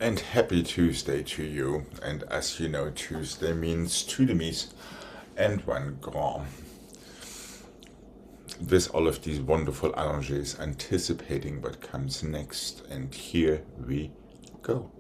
And happy Tuesday to you. And as you know, Tuesday means two demis and one grand. With all of these wonderful allonges, anticipating what comes next. And here we go.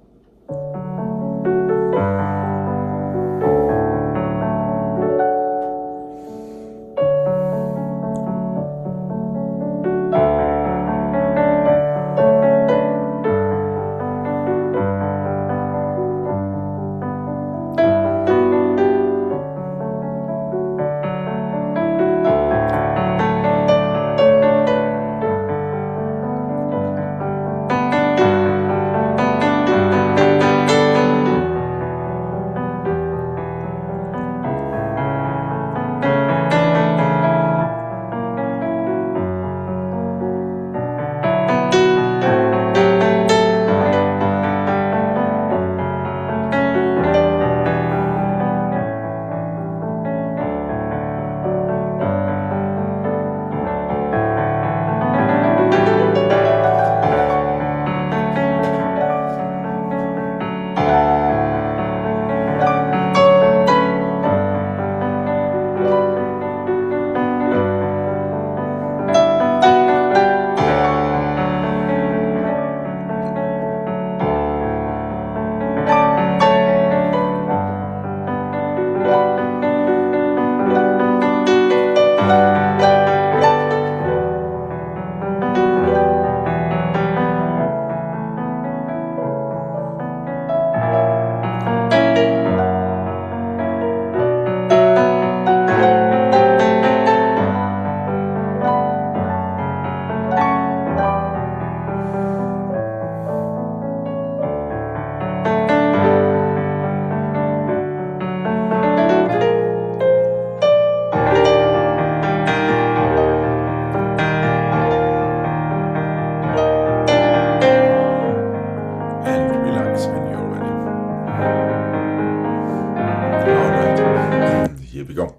Here we go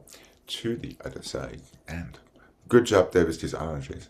to the other side, and good job there with these allonges.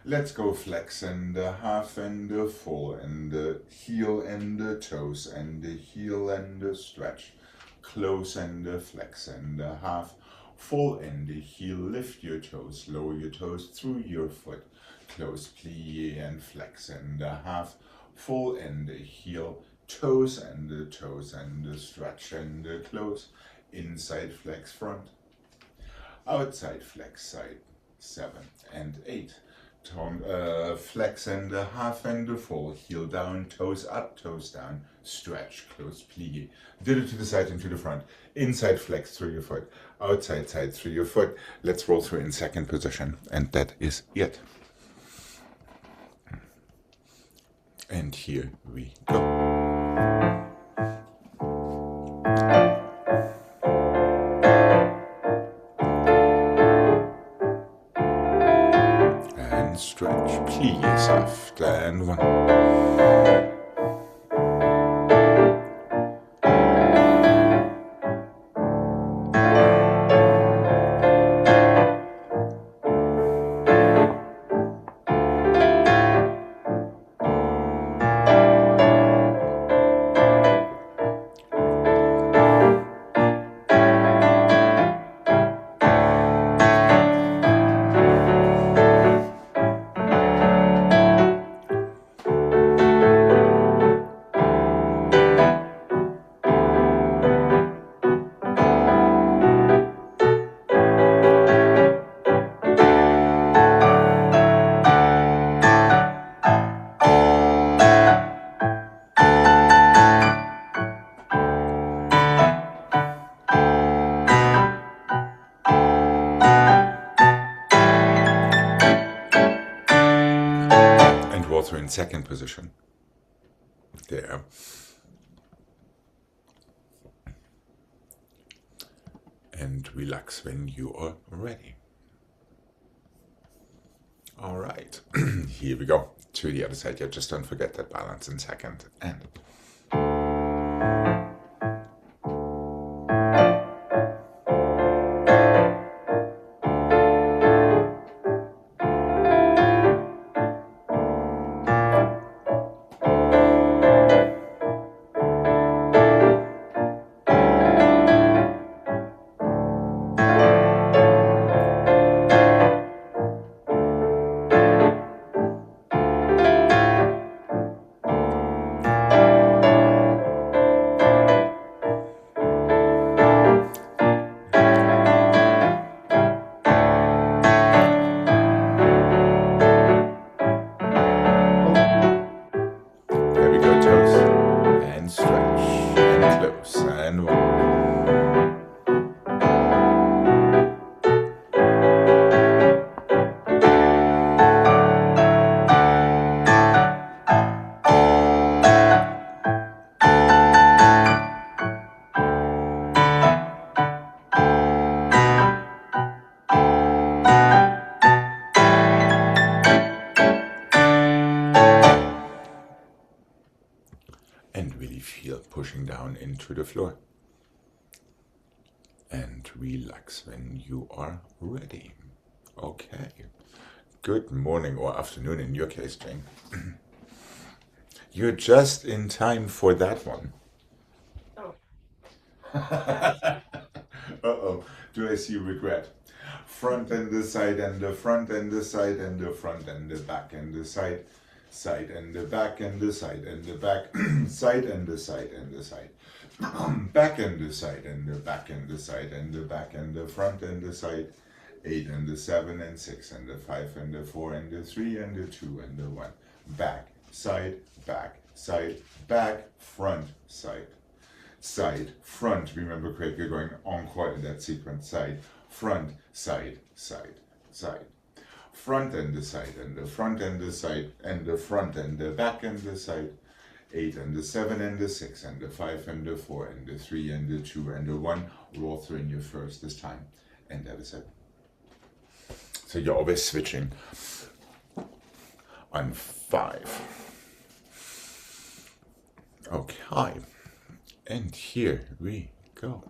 Let's go flex and half and full and heel and toes and heel and stretch, close and flex and half, full and heel, lift your toes, lower your toes through your foot, close plie and flex and half, full and heel, toes and stretch and close, inside flex front, outside flex side, 7 and 8, flex and half and fall, heel down, toes up, toes down, stretch, close, plie, did it to the side and to the front, inside flex through your foot, outside side through your foot. Let's roll through in second position, and that is it. And here we go. And stretch, plie, soft, and 1. Also in second position. There. And relax when you are ready. All right, here we go. To the other side. Yeah, just don't forget that balance in second. And really feel pushing down into the floor. And relax when you are ready. Okay. Good morning or afternoon in your case, Jane. You're just in time for that one. Oh. Uh-oh. Do I see regret? Front and the side and the front and the side and the front and the back and the side. Side and the back and the side and the back. Side and the side and the side. Back and the side and the back and the side and the back and the front and the side. 8 and the 7 and 6 and the 5 and the 4 and the 3 and the 2 and the 1. Back, side, back, front, side. Side, front. Remember, Craig, you're going encore in that sequence. Side, front, side, side, side. Front and the side and the front and the side and the front and the back and the side. 8 and the 7 and the 6 and the 5 and the 4 and the 3 and the 2 and the 1. Roll through in your first this time. And that is it. So you're always switching on 5. Okay. And here we go.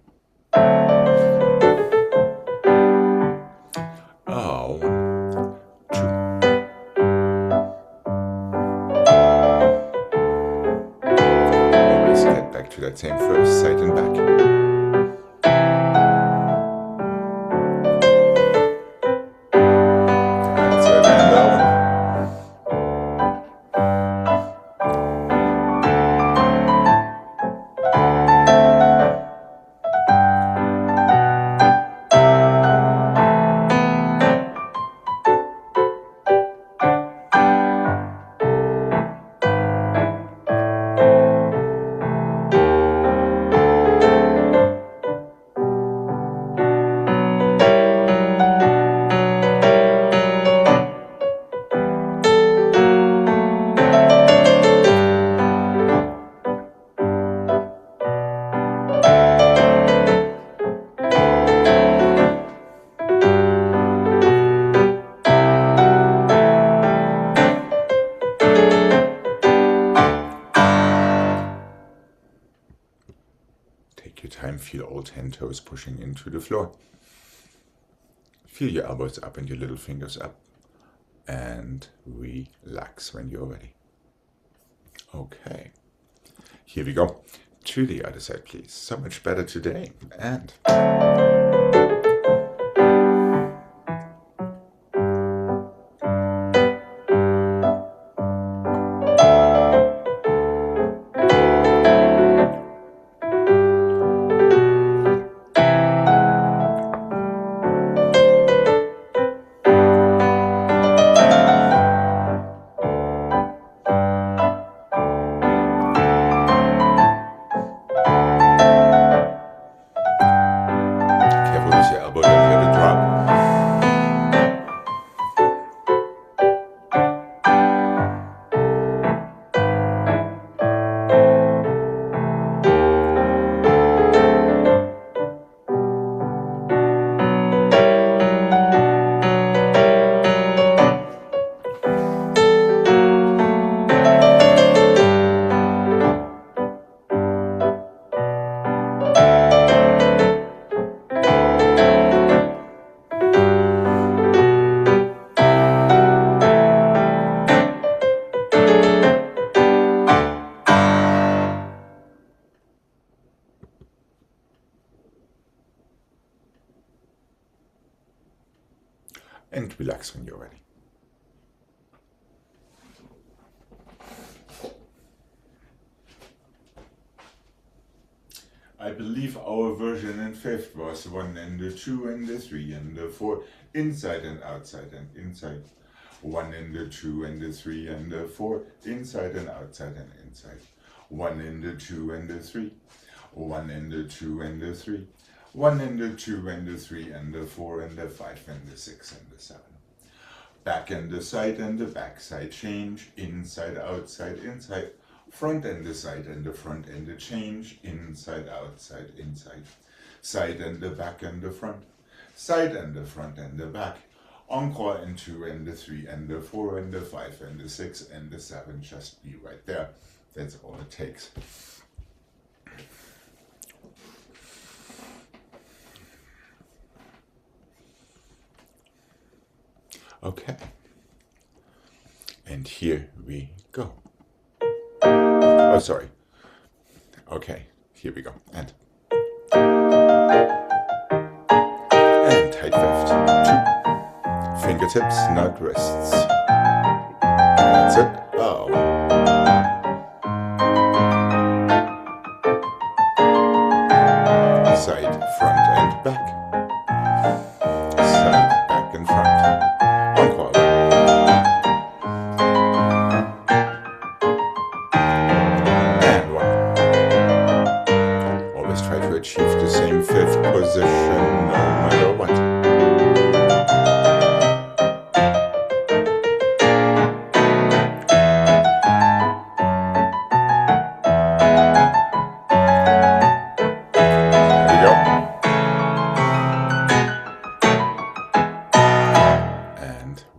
Oh. To that same first, side and back. That's it, and down. 10 toes pushing into the floor. Feel your elbows up and your little fingers up. And relax when you're ready. Okay. Here we go. To the other side, please. So much better today. And... and relax when you're ready. I believe our version in fifth was 1 and the 2 and the 3 and the 4, inside and outside and inside. 1 and the 2 and the 3 and the 4, inside and outside and inside. 1 and the 2 and the 3, 1 and the 2 and the 3. 1 and the 2 and the 3 and the 4 and the 5 and the 6 and the 7. Back and the side and the back side change, inside, outside, inside. Front and the side and the front and the change, inside, outside, inside. Side and the back and the front. Side and the front and the back. Encore and 2 and the 3 and the 4 and the 5 and the 6 and the 7. Just be right there. That's all it takes. Okay, and here we go. Oh, sorry. Okay, here we go. And tight fifth. 2. Fingertips, not wrists. That's it. Oh. Side, front, and back. Side, back, and front. Encore. And 1. Always try to achieve the same fifth position, no matter what.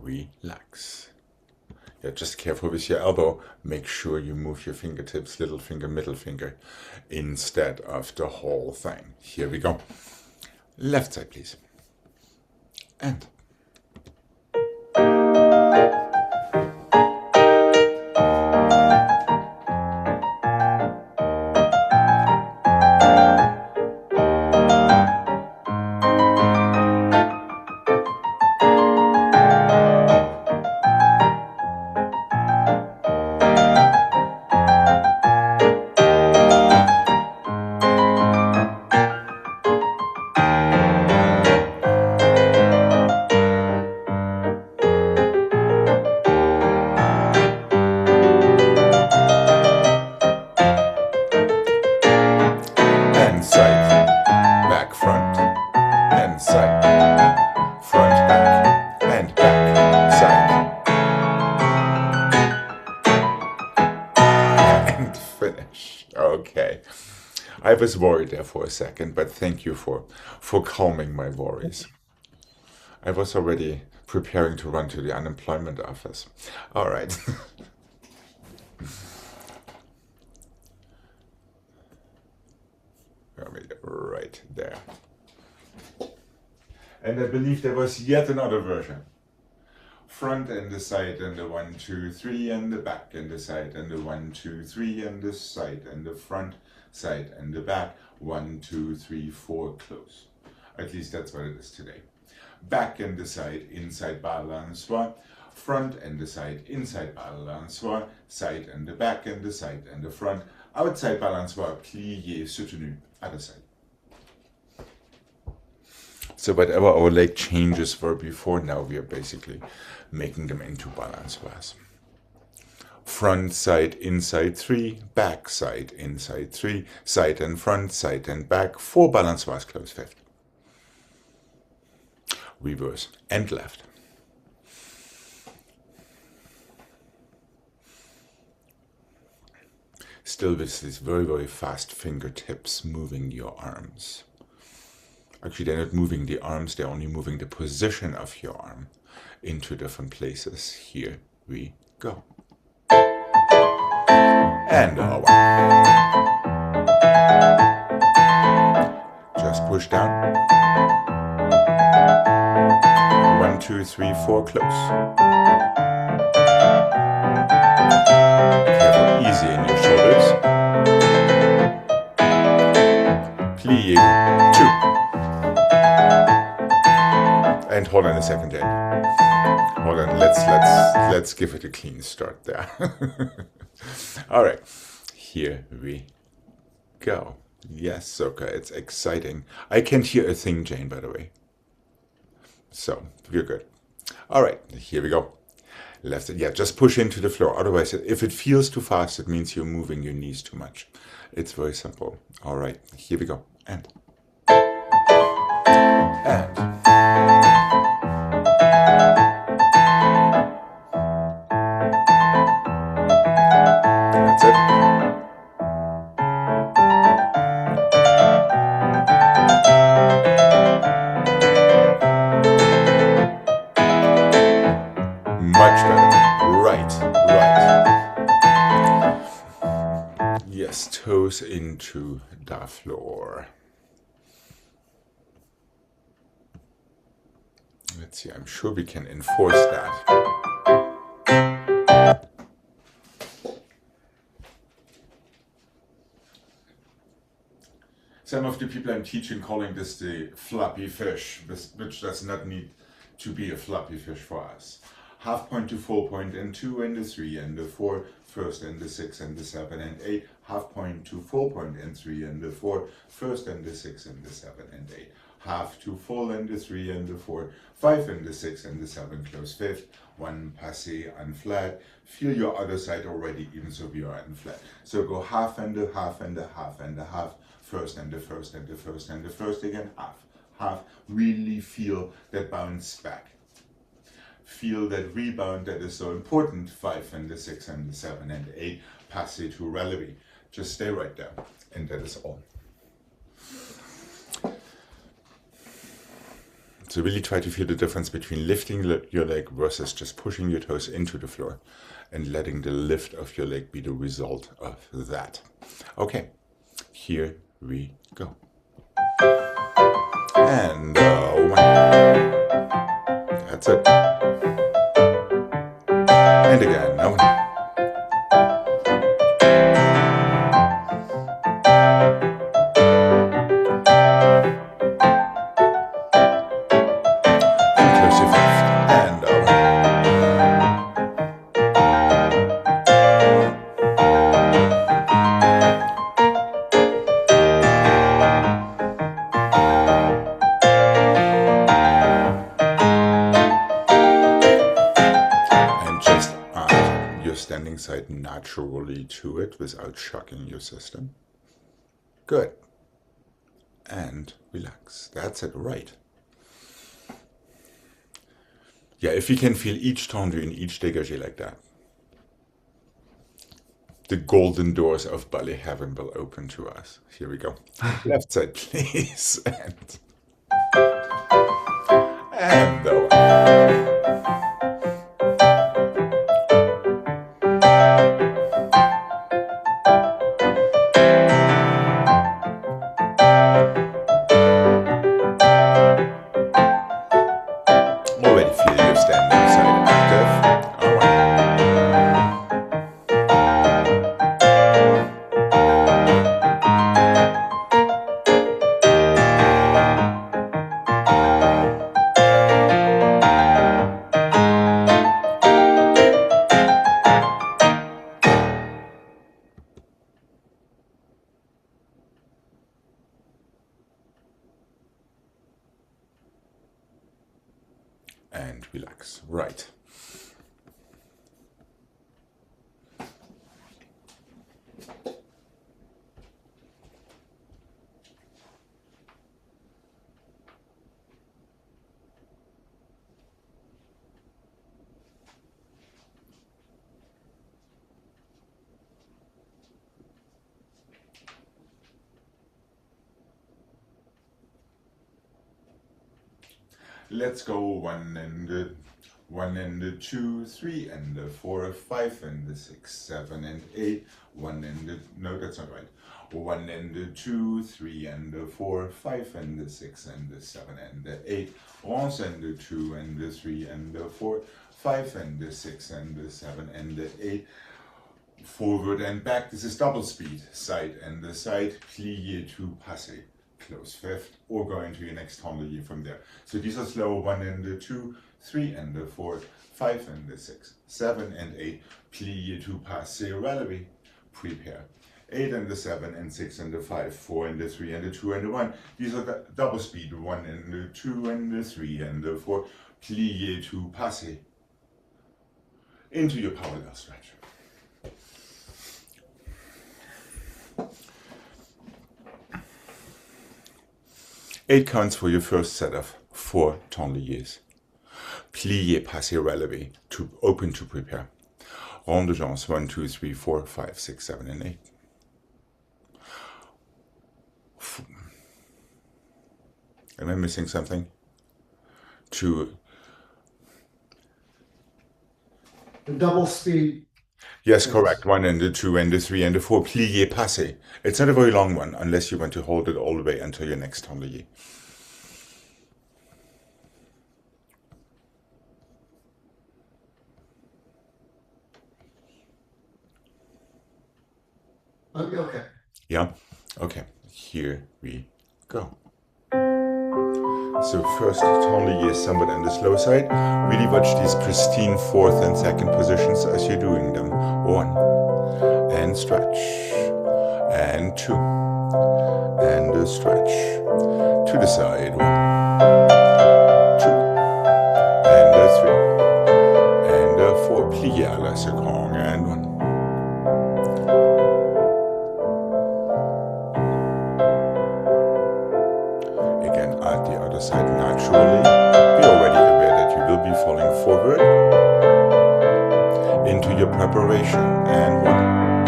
Relax. Yeah, just careful with your elbow. Make sure you move your fingertips, little finger, middle finger, instead of the whole thing. Here we go. Left side, please. And side, back, front, and side, front, back, and back, side, and finish. Okay. I was worried there for a second, but thank you for calming my worries. I was already preparing to run to the unemployment office. All right. Right there. And I believe there was yet another version. Front and the side and the 1, 2, 3 and the back and the side and the 1, 2, 3 and the side and the front, side and the back, 1, 2, 3, 4, close. At least that's what it is today. Back and the side, inside balançoire. Front and the side, inside balançoire. Side and the back and the side and the front. Outside balançoire, plié, soutenu, other side. So whatever our leg changes were before, now we are basically making them into balançoires. Front, side, inside 3, back, side, inside 3, side and front, side and back, 4 balançoires, close 5th. Reverse and left. Still with these very, very fast fingertips moving your arms. Actually, they're not moving the arms, they're only moving the position of your arm into different places. Here we go. And over. Just push down. 1, 2, 3, 4, close. Careful, easy in your shoulders. Plie, 2. And hold on a second, Jane. Hold on, let's give it a clean start there. All right, here we go. Yes, Soka, it's exciting. I can't hear a thing, Jane, by the way. So, you're good. All right, here we go. Left, yeah, just push into the floor. Otherwise, if it feels too fast, it means you're moving your knees too much. It's very simple. All right, here we go. And. That's it. Much better. Right. Yes, toes into the floor. Let's see, I'm sure we can enforce that. Some of the people I'm teaching calling this the floppy fish, which does not need to be a floppy fish for us. Half point to full point and 2 and the 3 and the 4, first and the 6 and the 7 and 8, half point to full point and 3 and the 4, first and the 6 and the 7 and 8, half to full and the 3 and the 4, 5 and the 6 and the 7, close 5th, 1 passé, unflat. Feel your other side already, even so we are unflat. So go half and a half and a half and a half, first and the first and the first and the first again, half. Really feel that bounce back. Feel that rebound that is so important, 5 and the 6 and the 7 and the 8, passé to relevé. Just stay right there, and that is all. So really try to feel the difference between lifting your leg versus just pushing your toes into the floor and letting the lift of your leg be the result of that. Okay, here we go. And 1. That's it. And again, 1. And close your fifth. And just add your standing side naturally to it without shocking your system. Good. And relax. That's it, right. Yeah, if we can feel each tendu in each dégagé like that, the golden doors of ballet heaven will open to us. Here we go. Left side, please. And the one. relax. Right. Let's go 1 and 1 and 2, 3 and 4, 5 and 6, 7 and 8. 1 and no, that's not right. 1 and 2, 3 and 4, 5 and 6 and 7 and 8. 1 and 2 and 3 and 4, 5 and 6 and 7 and 8. Forward and back. This is double speed. Side and the side. Plié to passé. Close fifth, or go into your next harmony from there. So these are slow. 1 and 2, 3 and 4, 5 and 6, 7 and 8. Plié to passé, relevé. Prepare. 8 and 7 and 6 and 5, 4 and 3 and 2 and 1. These are the double speed. 1 and 2 and 3 and 4. Plié to passé. Into your parallel stretch. 8 counts for your first set of 4 temps liés. Plié, passé, relevé, to open to prepare. Rond de jambes 1, 2, 3, 4, 5, 6, 7 and 8. Am I missing something? To the double speed. yes, correct. 1 and 2 and 3 and 4. Plié, passé. It's not a very long one unless you want to hold it all the way until your next temps lié. Okay. Yeah? Okay. Here we go. So first temps lié is somewhat on the slow side. Really watch these pristine 4th and 2nd positions as you're doing them. 1 and stretch. And 2 and a stretch. To the side. 1, 2 and a 3 and a 4. Plié à la seconde and 1. Again, at the other side naturally. Be already aware that you will be falling forward into your preparation. And 1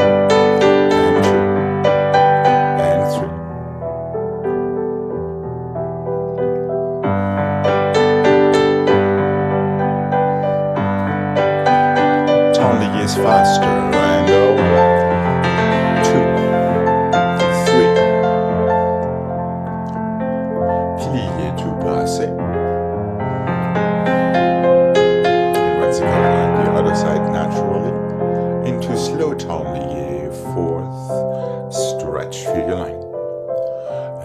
and 2 and 3. Temps lié is faster. And 1, 2, 3. Plié to passé. And once again on the other side naturally into slow temps lié, 4th stretch, feel your line.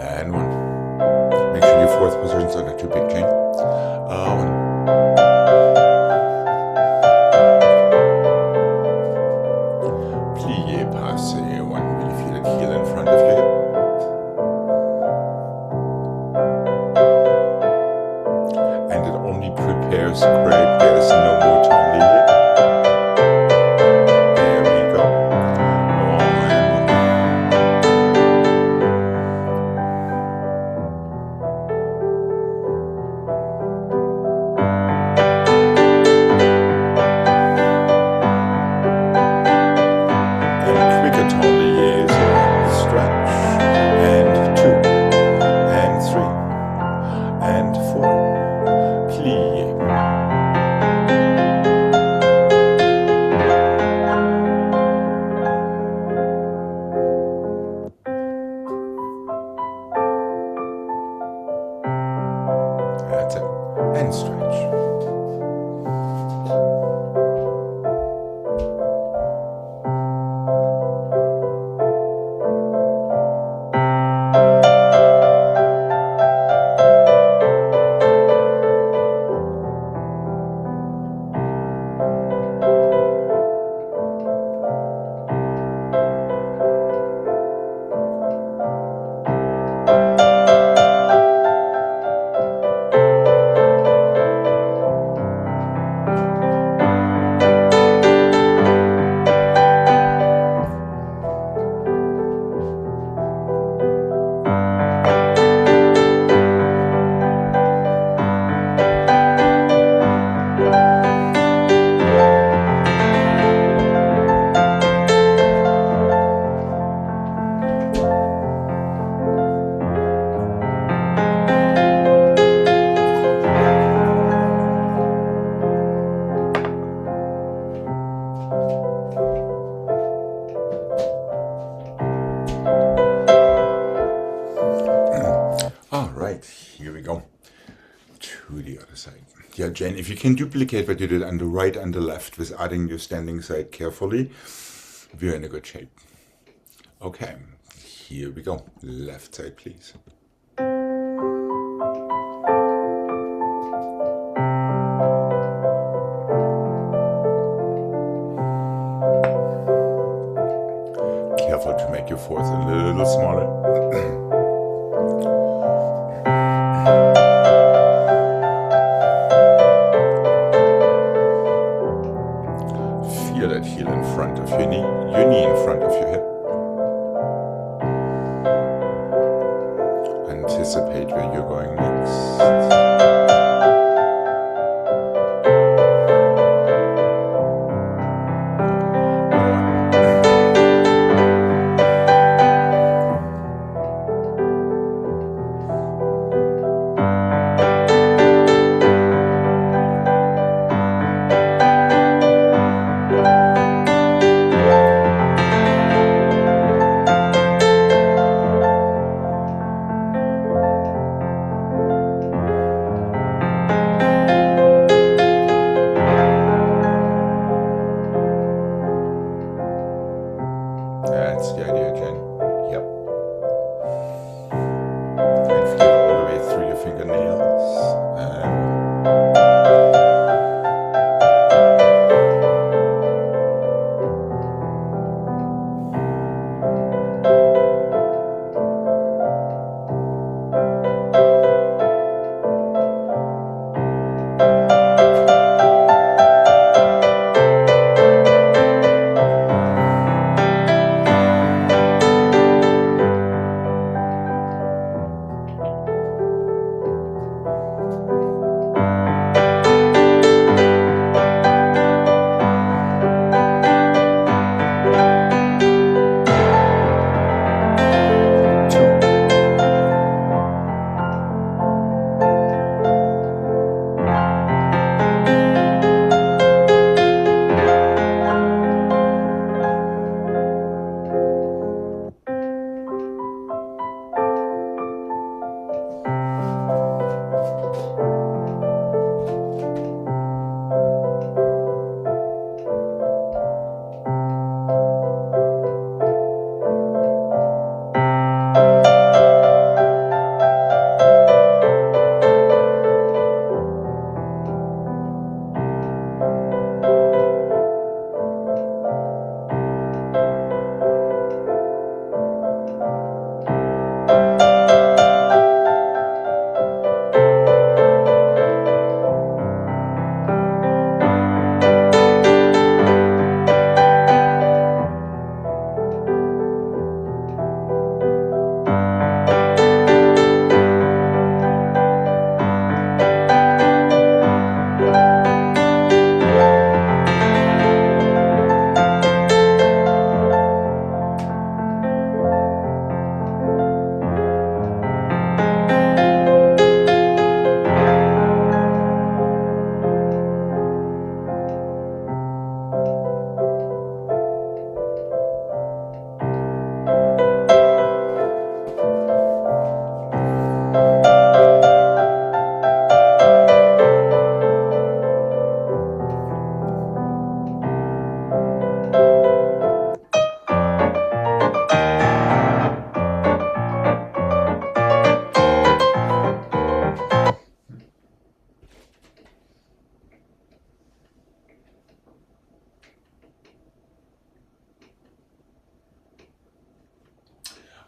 And 1. Make sure your 4th positions are not too big, Jane. 1. Yeah, Jane, if you can duplicate what you did on the right and the left with adding your standing side carefully, we're in a good shape. Okay, here we go. Left side, please. Careful to make your fourth a little smaller. Feel that heel in front of your knee in front of your hip. Anticipate where you're going next. That's the idea, Jen. Yep. And feel it all the way through your fingernails.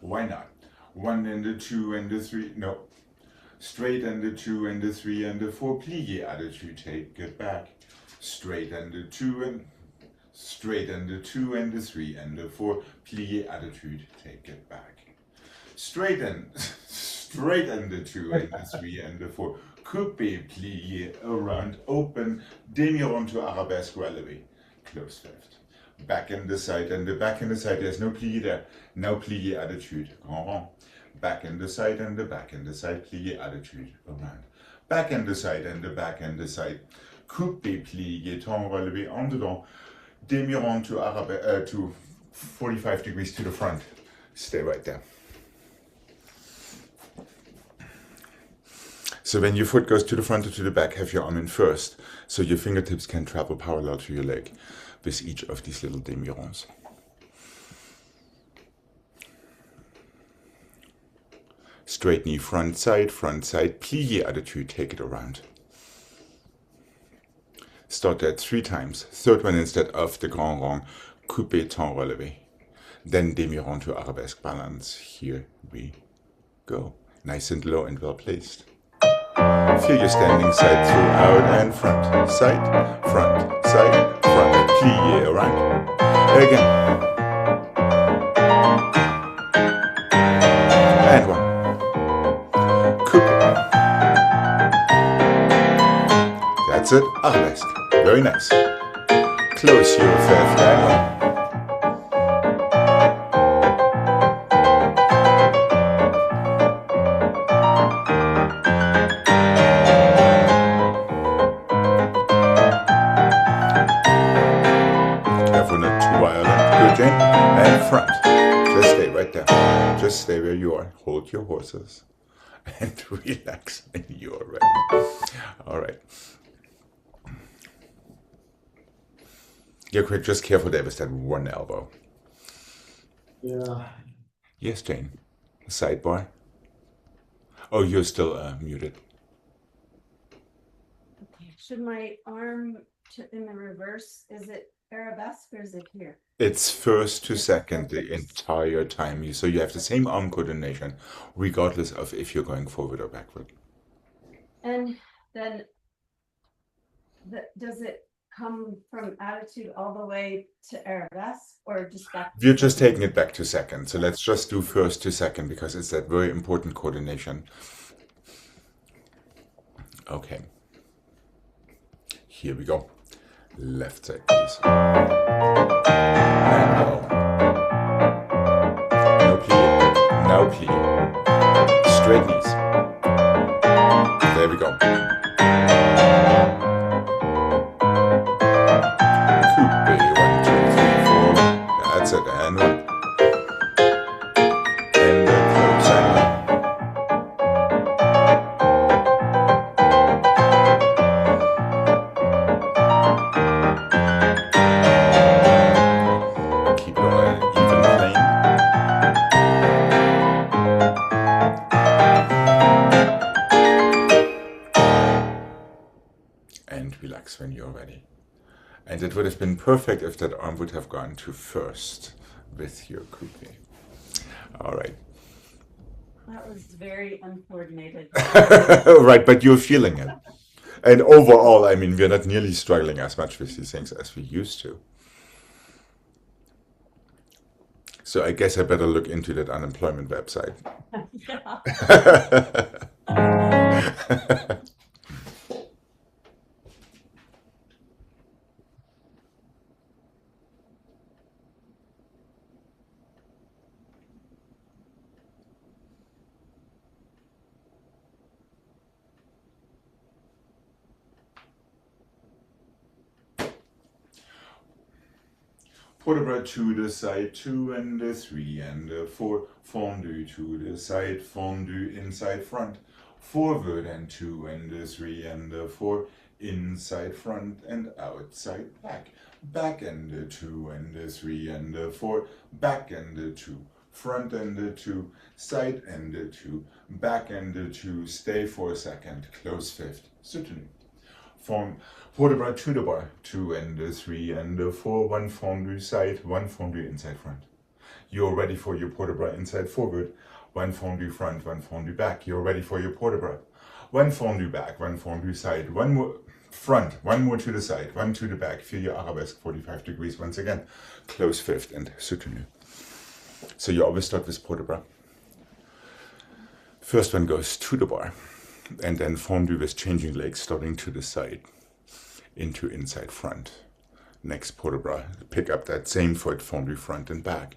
Why not? 1 and the 2 and the 3, no. Straight and the 2 and the 3 and the 4, plié attitude, take it back. Straight and the 2 and straight and the 2 and the 3 and the 4, plié attitude, take it back. Straight and the 2 and the 3 and the 4, coupé, plié, around, open, demi-rond to arabesque relevé, close fifth. Back and the side and the back and the side, there's no plié there. Now plié attitude, grand rond. Back and the side and the back and the side, plié attitude, around. Back and the side and the back and the side, coupé, plié, temps relevé, en dedans, demi-rond to arabesque, to 45 degrees to the front. Stay right there. So when your foot goes to the front or to the back, have your arm in first, so your fingertips can travel parallel to your leg with each of these little demi-ronds. Straight knee, front side, plié attitude, take it around. Start that 3 times. Third one instead of the grand rond, coupé, temps, relevé. Then demi-rond to arabesque balance. Here we go. Nice and low and well placed. Feel your standing side throughout and front, side, front, plié around. Again. And 1. Coupé. That's it, arabesque. Very nice. Close your fair flag. Careful not too violent. Good, Jane. And front. Just stay right there. Just stay where you are. Hold your horses. And relax when you are ready. All right. You're just careful there with that one elbow. Yeah. Yes, Jane. Sidebar. Oh, you're still muted. Okay. Should my arm in the reverse, is it arabesque or is it here? It's first to second the entire time. So you have the same arm coordination, regardless of if you're going forward or backward. And then does it come from attitude all the way to arabesque or just back? We're just taking it back to second. So let's just do first to second because it's that very important coordination. Okay. Here we go. Left side, please. And go. No plie. Now plie. Straight knees. There we go. Coupé. 1, 2, 3, 4. That's it. And 1. And close and 1. When you're ready. And it would have been perfect if that arm would have gone to first with your coupé. All right. That was very uncoordinated. Right, but you're feeling it. And overall, I mean, we're not nearly struggling as much with these things as we used to. So I guess I better look into that unemployment website. Port bras to the side, 2 and 3 and 4, fondu to the side, fondu inside front, forward and 2 and 3 and 4, inside front and outside back, back and 2 and 3 and 4, back and 2, front and 2, side and 2, back and 2, stay for a second, close fifth, soutenu. Port bras to the bar, 2 and 3 and 4, 1 fondu side, 1 fondu inside front. You're ready for your port bras inside forward, 1 fondu front, 1 fondu back. You're ready for your port bras. 1 fondu back, 1 fondu side, 1 more front, 1 more to the side, 1 to the back. Feel your arabesque 45 degrees once again. Close fifth and soutenu. So you always start with port bras. First one goes to the bar, and then fondu with changing legs, starting to the side, into inside front. Next port bras, pick up that same foot, fondu front and back.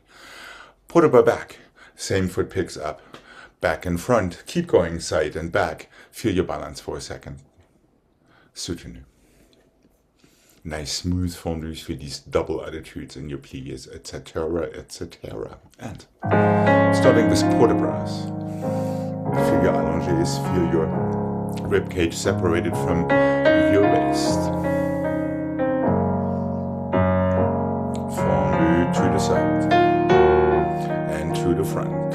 Port bras back, same foot picks up, back and front. Keep going side and back. Feel your balance for a second. Soutenu. Nice smooth fondus for these double attitudes in your pliés, etc., etc. And starting with port bras. Feel your allongés, feel your rib cage separated from your waist. Fondue to the side and to the front.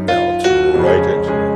Melt right into it.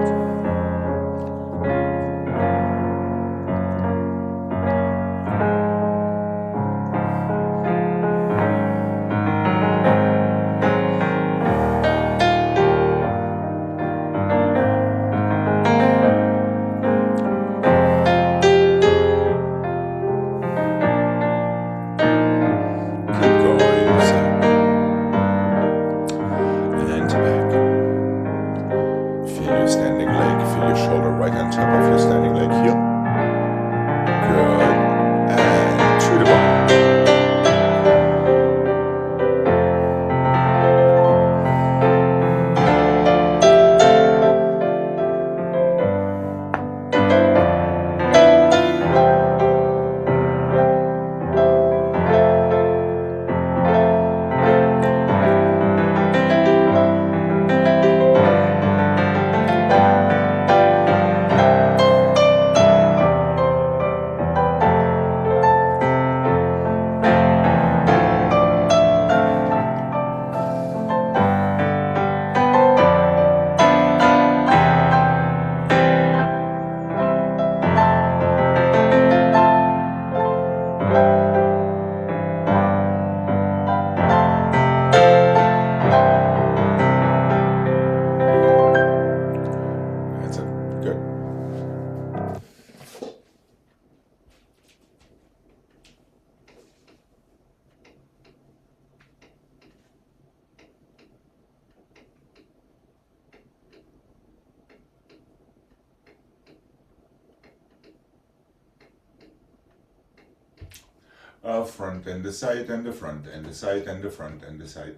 Front and the side and the front and the side and the front and the side.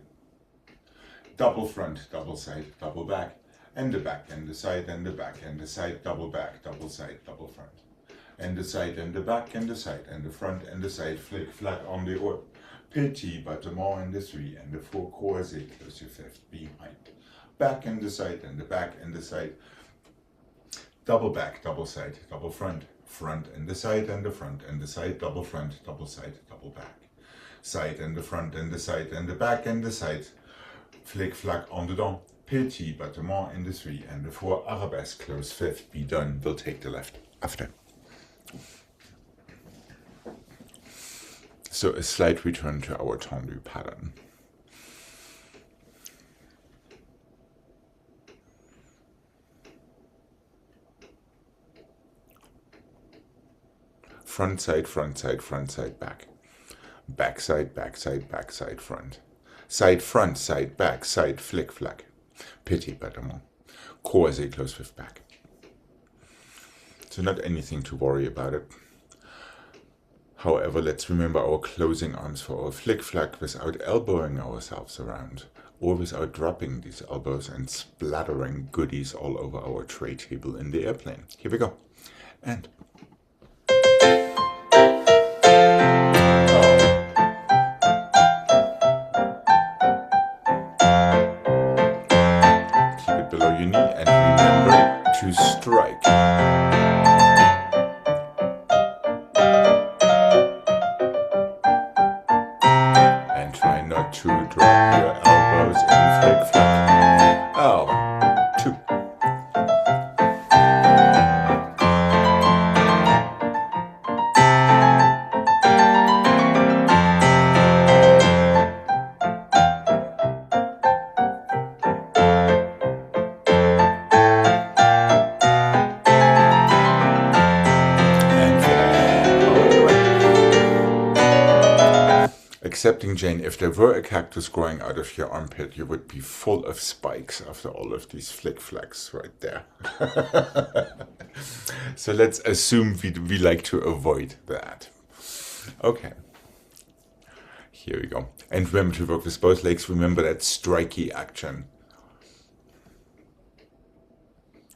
Double front, double side, double back, and the back and the side and the back and the side, double back, double side, double front. And the side and the back and the side and the front and the side, flick, flack on the or. Petit, battement and the 3 and the 4, croisé, close your fifth, behind. Back and the side and the back and the side. Double back, double side, double front. Front and the side and the front and the side, double front, double side, double back. Side and the front and the side and the back and the side. Flick, flack en dedans. Petit, battement in the 3 and the 4, arabesque, close fifth, be done. We'll take the left after. So a slight return to our tendu pattern. Front side, front side, front side, back. Back side, back side, back side, front. Side, front, side, back, side, flick, flack. Petit, battement. Croisé, close fifth, back. So not anything to worry about it. However, let's remember our closing arms for our flick, flack without elbowing ourselves around or without dropping these elbows and splattering goodies all over our tray table in the airplane. Here we go. And below your knee and remember to strike. And try not to drop your elbows in flick flack. Oh, 2. Accepting, Jane, if there were a cactus growing out of your armpit, you would be full of spikes after all of these flick flacks right there. So let's assume we like to avoid that. Okay. Here we go. And remember to work with both legs. Remember that strikey action.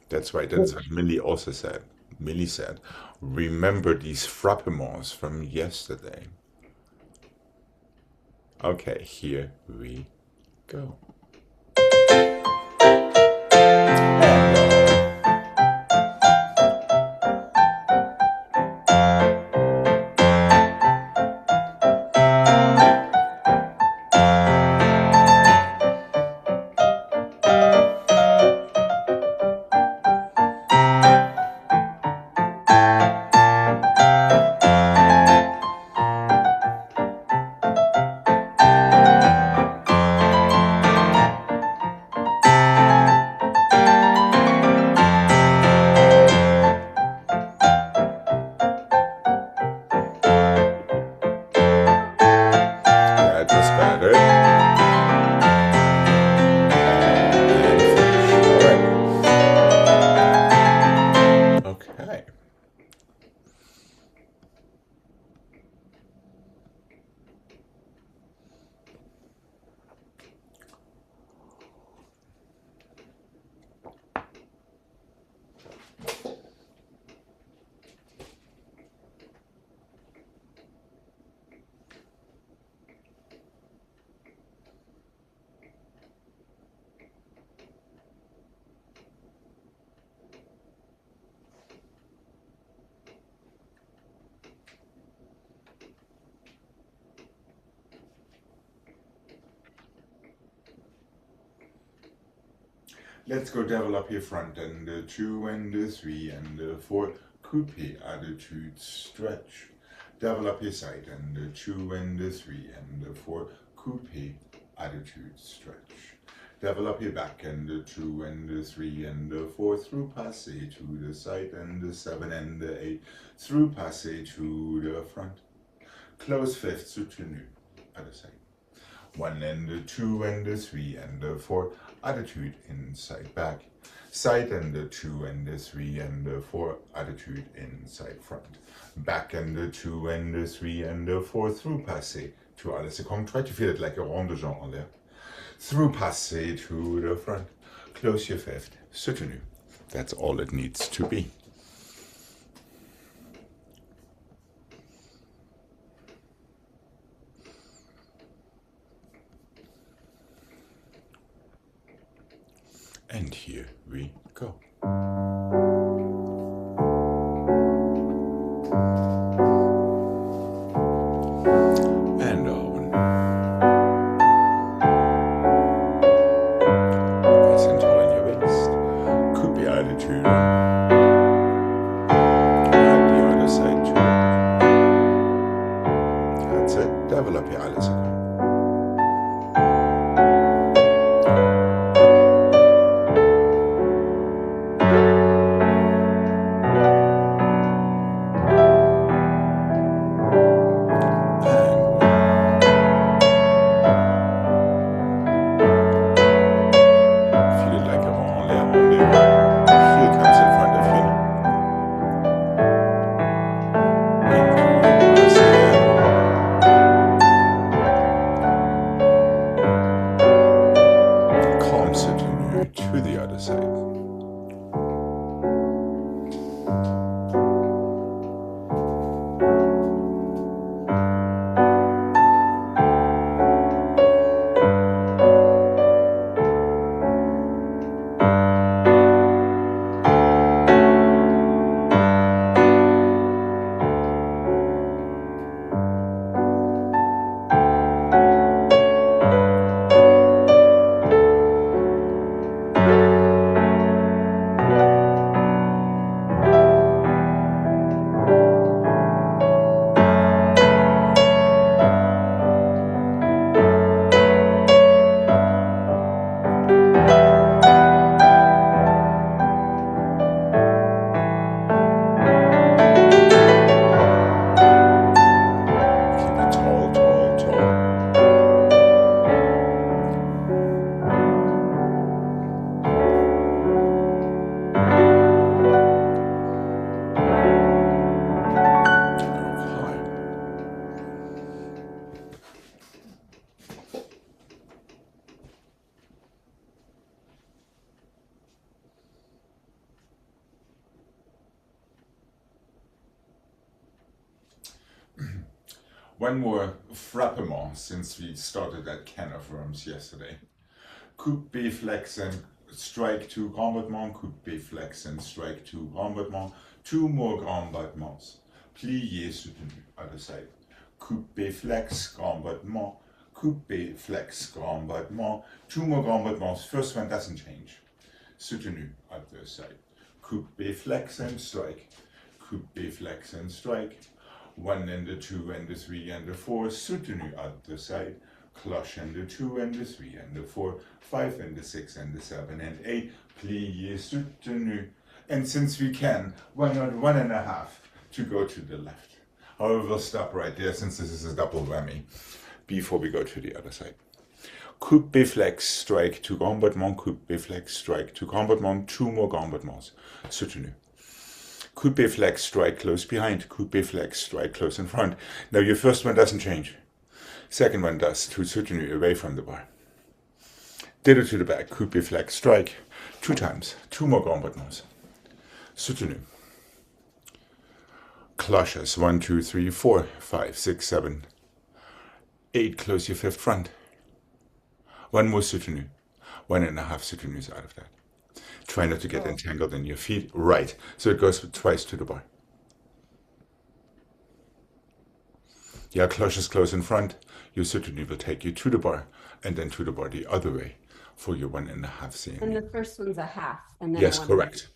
That's right. That's what Millie also said. Millie said, remember these frappements from yesterday. Okay, here we go. Let's go develop your front and 2 and 3 and 4. Coupe, attitude, stretch. Develop your side and 2 and 3 and 4. Coupe, attitude, stretch. Develop your back and 2 and 3 and 4. Through passé to the side and 7 and 8. Through passé to the front. Close fifth soutenu, other side. 1 and 2 and 3 and 4. Attitude inside back. Side and 2 and 3 and 4. Attitude inside front. Back and 2 and 3 and 4. Through passé to à la seconde. Try to feel it like a rond de jambe there. Through passé to the front. Close your fifth soutenu. That's all it needs to be. And here we go. And on. Nice and tall in your waist. Could be attitude. At the other side too. That's it. Develop your alles. To the other side. One more frappement since we started that can of worms yesterday. Coupe, flex and strike 2 grand battements. Coupe, flex and strike 2 grand battements. 2 more grand battements. Plié, soutenu, other side. Coupe, flex, grand battement. Coupe, flex, grand battement. 2 more grand battements. First one doesn't change. Soutenu, other side. Coupe, flex and strike. Coupe, flex and strike. 1 and 2 and 3 and 4. Soutenu, other side. Cloche and 2 and 3 and 4. 5 and 6 and 7 and 8. Plié, soutenu. And since we can, why not 1.5 to go to the left? However, we'll stop right there since this is a double whammy before we go to the other side. Coupe, flex, strike 2 grand battements. Coupe, flex, strike 2 grand battements. 2 more grand battements. Soutenu. Coupe, flex, strike close behind. Coupe, flex, strike close in front. Now your first one doesn't change. Second one does, to soutenu, away from the bar. Ditto to the back. Coupe, flex, strike 2 times. 2 more grand battements. Soutenu. Cloches 1, 2, 3, 4, 5, 6, 7, 8. Close your fifth front. 1 more soutenu. 1.5 soutenus out of that. Try not to get entangled in your feet. Right. So it goes twice to the bar. Yeah, cloches close in front. Your soutenu will take you to the bar and then to the bar the other way for your 1.5 C. And the first one's a half, and then Yes, a 1. correct.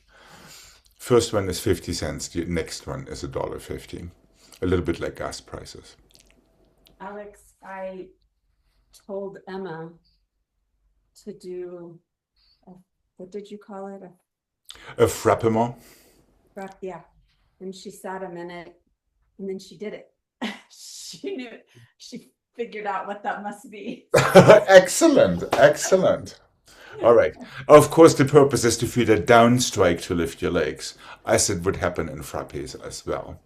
First one is 50 cents. The next one is $1.50. A little bit like gas prices. Alex, I told Emma to do, what did you call it? A frappement. Yeah. And she sat a minute and then she did it. She knew, she figured out what that must be. Excellent, excellent. All right. Of course, the purpose is to feel a down strike to lift your legs, as it would happen in frappes as well.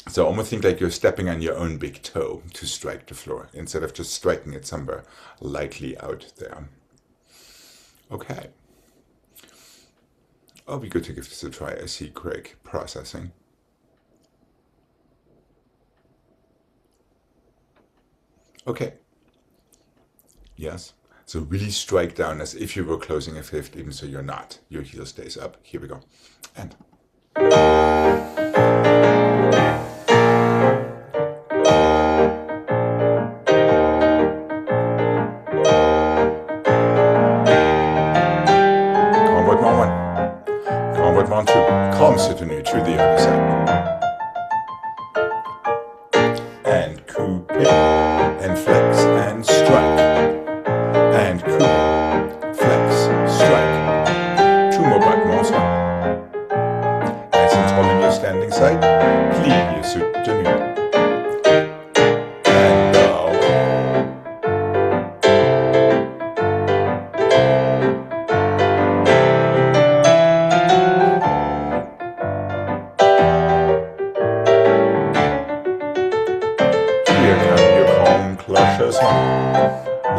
So almost think like you're stepping on your own big toe to strike the floor, instead of just striking it somewhere lightly out there. Okay. I'll be good to give this a try. I see Craig processing. Okay. Yes. So really strike down as if you were closing a fifth, even so you're not. Your heel stays up. Here we go. And. Combat 1, 2. Calm soutenu to the other side. And coupe, and flex, and strike. And coupe, flex, strike. 2 more battements. Nice and tall in your standing side. Plie soutenu. And bow.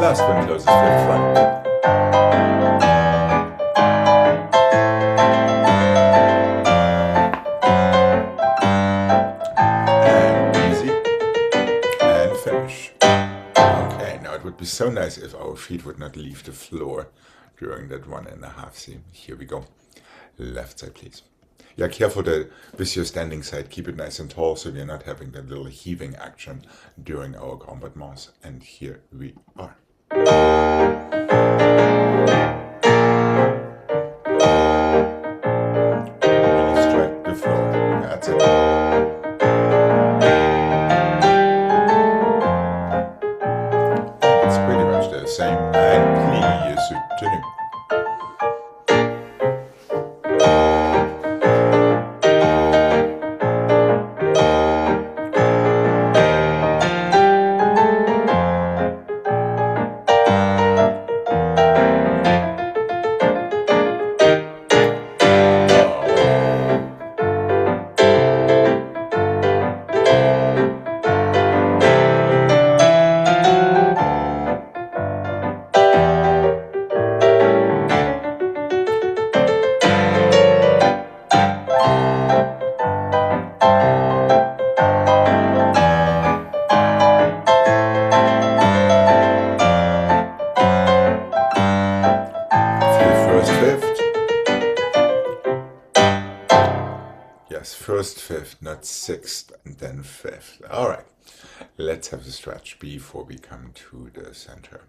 Last one closes fifth front. And easy. And finish. Okay, now it would be so nice if our feet would not leave the floor during that 1.5 C. Here we go. Left side, please. Yeah, careful with your standing side. Keep it nice and tall so we're not having that little heaving action during our combattements. And here we are. Really strike the floor. That's it. It's pretty much the same. And plie soutenu. First fifth, not sixth, and then fifth. All right, let's have the stretch before we come to the center.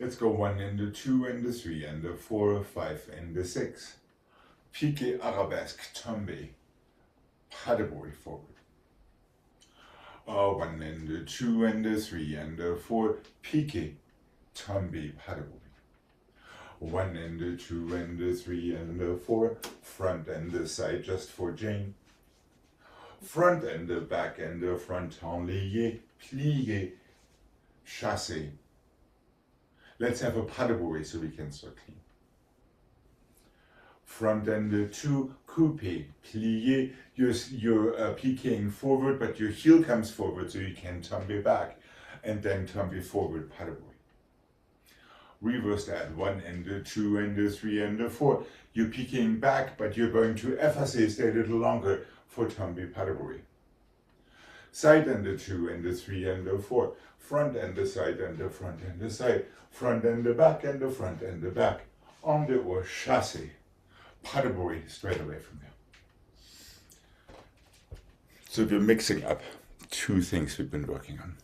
Let's go 1 and a 2 and a 3 and a 4, 5 and a 6. Piqué, arabesque, tombe, pas de boy forward. 1 and a 2 and a 3 and a 4, piqué, tombe, pas de boy. 1 and a 2 and a 3 and a 4, front and the side just for Jane. Front and the back and the front, enlayé, plié, chassé. Let's have a pas de boy so we can start clean. Front and the 2, coupé, plié. You're piquing forward, but your heel comes forward so you can tombe back and then tombe forward, pas de boy. Reverse that 1 and the 2 and the 3 and the 4. You're peeking back, but you're going to effacé, stay a little longer for tombe pas de boy. Side and the 2 and the 3 and the 4. Front and the side and the front and the side. Front and the back and the front and the back. On the or chassé. Pas de boy straight away from there. So we're mixing up two things we've been working on.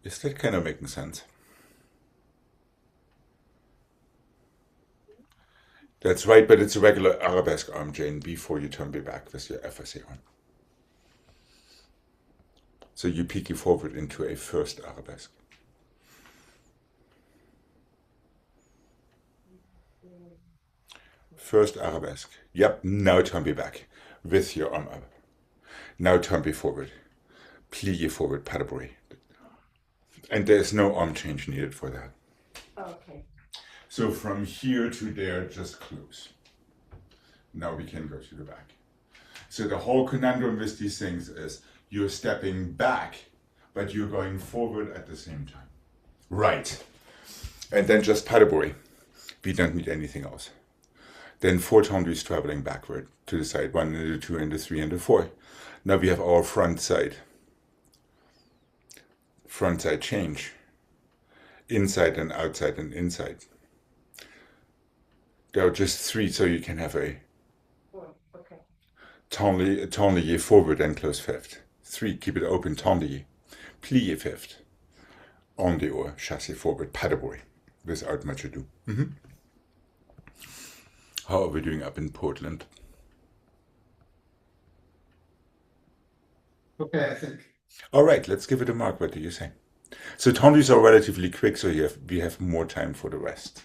Is that kind of making sense? That's right, but it's a regular arabesque arm, Jane, before you turn me back with your FSA on. So you peek it forward into a first arabesque. First arabesque. Yep, now turn me back with your arm up. Now turn me forward. Plie forward, pas de boy. And there's no arm change needed for that. Okay. So from here to there, just close. Now we can go to the back. So the whole conundrum with these things is you're stepping back, but you're going forward at the same time. Right. And then just pas de boy. We don't need anything else. Then 4 tendus traveling backward to the side. 1 and the 2 and the 3 and the 4. Now we have our front side. Front side change. Inside and outside and inside. There are just 3, so you can have a Okay. tendelier forward and close fifth. 3, keep it open, tendelier. Plie fifth. En dehors, chassé forward, pas de boy. Without much ado. How are we doing up in Portland? Okay, I think. All right, let's give it a mark. What do you say? So tendus are relatively quick, so we have more time for the rest.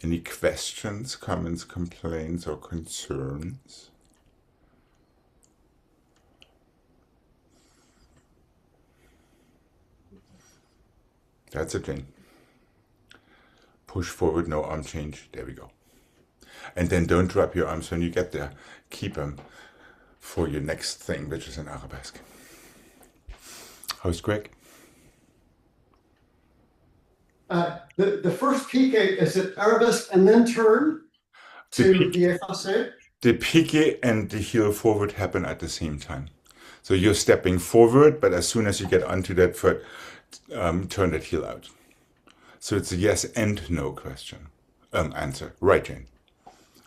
Any questions, comments, complaints, or concerns? That's it, Jane. Push forward, no arm change. There we go. And then don't drop your arms when you get there. Keep them for your next thing, which is an arabesque. How's Greg? The first pique, is it arabesque and then turn to the effacé? The pique and the heel forward happen at the same time. So you're stepping forward, but as soon as you get onto that foot, turn that heel out. So it's a yes and no question. Answer. Right, Jane.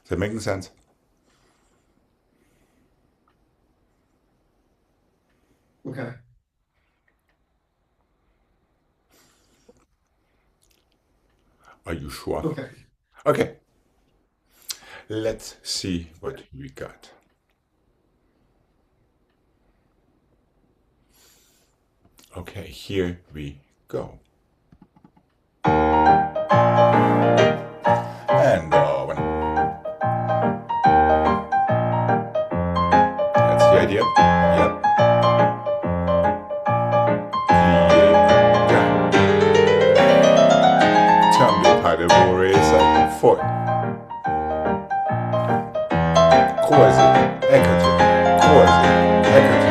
Is that making sense? Okay. Are you sure? Okay. Okay. Let's see what we got. Okay, here we go. And one. That's the idea. Yep. Tambi Padavore side 4. Quasi, Eckerte, Quasi, Eckerte.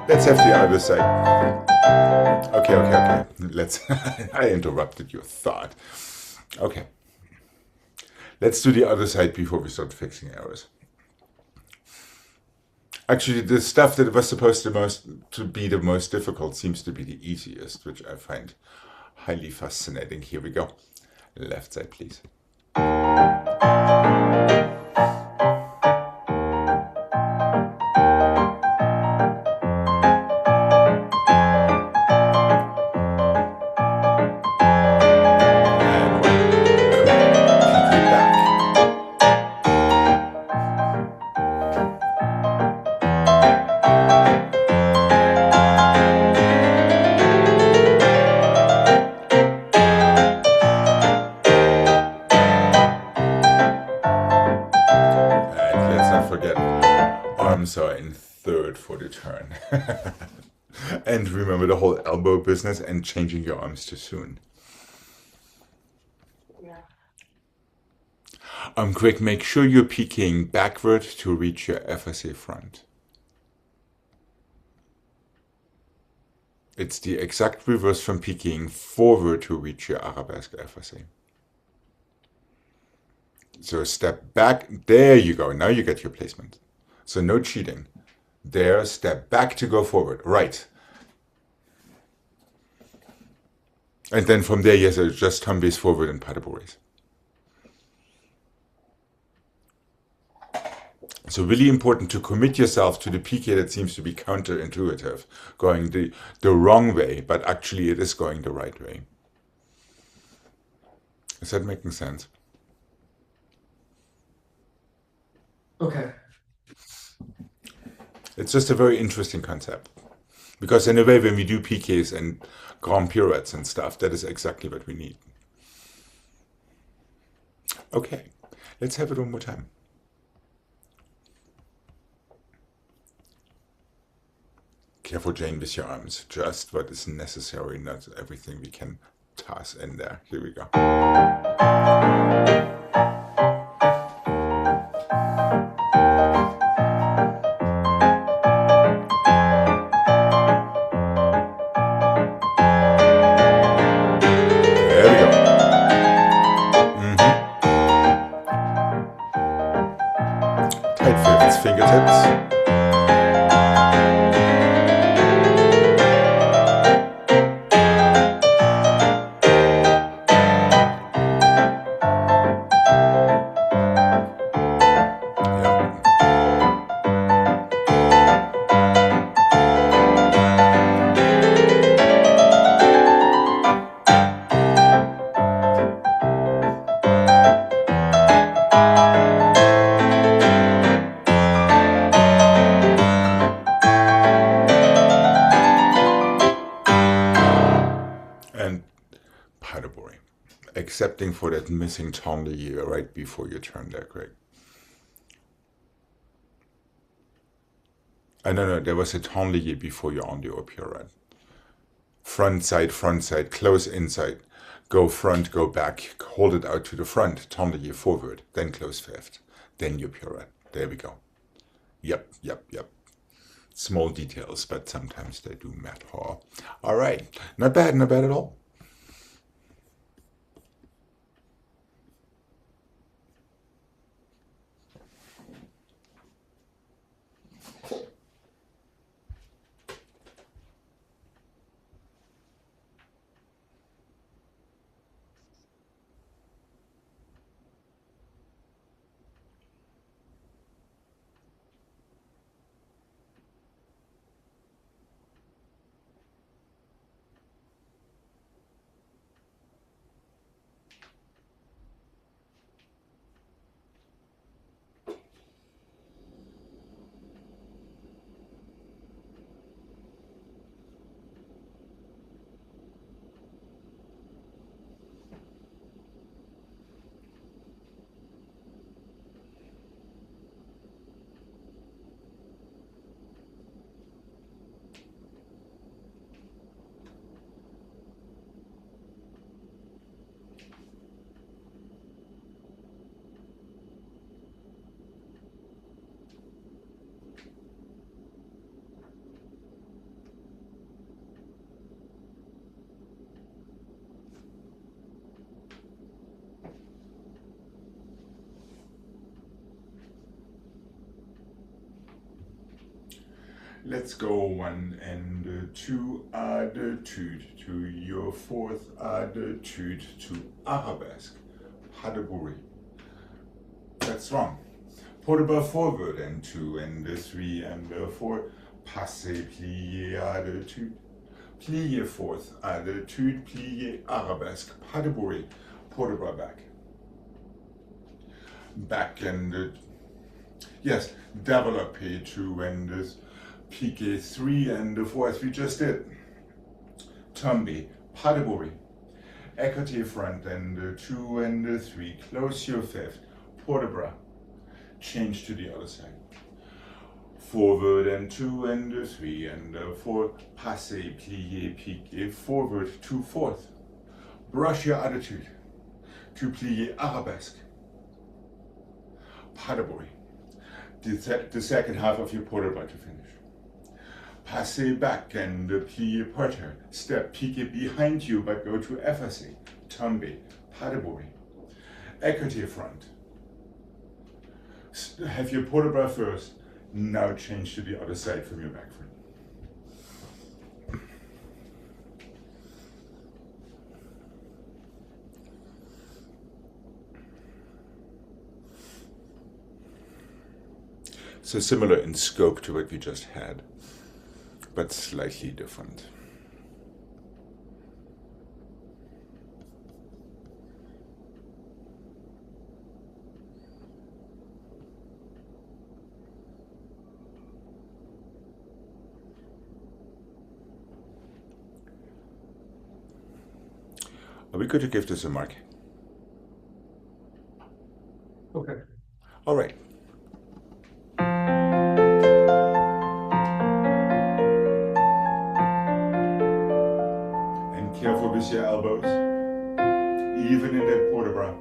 Let's have the other side. Okay. Let's. I interrupted your thought. Okay. Let's do the other side before we start fixing errors. Actually, the stuff that was supposed to be the most difficult seems to be the easiest, which I find highly fascinating. Here we go. Left side, please. Arms are in third for the turn. And remember the whole elbow business and changing your arms too soon. Yeah. Quick, make sure you're peeking backward to reach your FSA front. It's the exact reverse from peeking forward to reach your arabesque FSA. So step back. There you go. Now you get your placement. So no cheating. There, step back to go forward. Right. And then from there, yes, just tambis forward and padabores. So really important to commit yourself to the piqué that seems to be counterintuitive, going the wrong way, but actually it is going the right way. Is that making sense? Okay. It's just a very interesting concept. Because in a way, when we do piqués and grand pirouettes and stuff, that is exactly what we need. Okay, let's have it one more time. Careful, Jane, with your arms. Just what is necessary, not everything we can toss in there. Here we go. There we go. Tight fifths, fingertips. And padabori, excepting for that missing tendelier right before you turn there, Greg. No, there was a tendelier before you're on the pirouette. Front side, close inside, go front, go back, hold it out to the front, tendelier forward, then close fifth, then your pirouette. There we go. Yep. Small details, but sometimes they do matter. All right, not bad at all. Let's go 1 and 2 attitude to your 4th attitude to arabesque, pas de bourrée. That's wrong. Pas de bas forward and 2 and 3 and 4, passé, plié, attitude. Plié 4th attitude, plié arabesque, pas de bourrée, pas de bras back. Back and yes, développé 2 and piqué 3 and 4 as we just did. Tombe, pas de bourrée. Écarté front and 2 and 3, close your 5th, pas de bras. Change to the other side. Forward and 2 and 3 and 4, passé, plié, piqué, forward 2 4th. Brush your attitude to plié arabesque. Pas de bourrée. The second half of your pas de bras to finish. Passé back and plié porter. Step piqué behind you but go to effacé. Tombe, pas de bourrée. Écarté front. Have your pas de bras first. Now change to the other side from your back foot. So similar in scope to what we just had, but slightly different. Are we good to give this a mark? Okay. All right. And careful with your elbows, even in that pas de bras.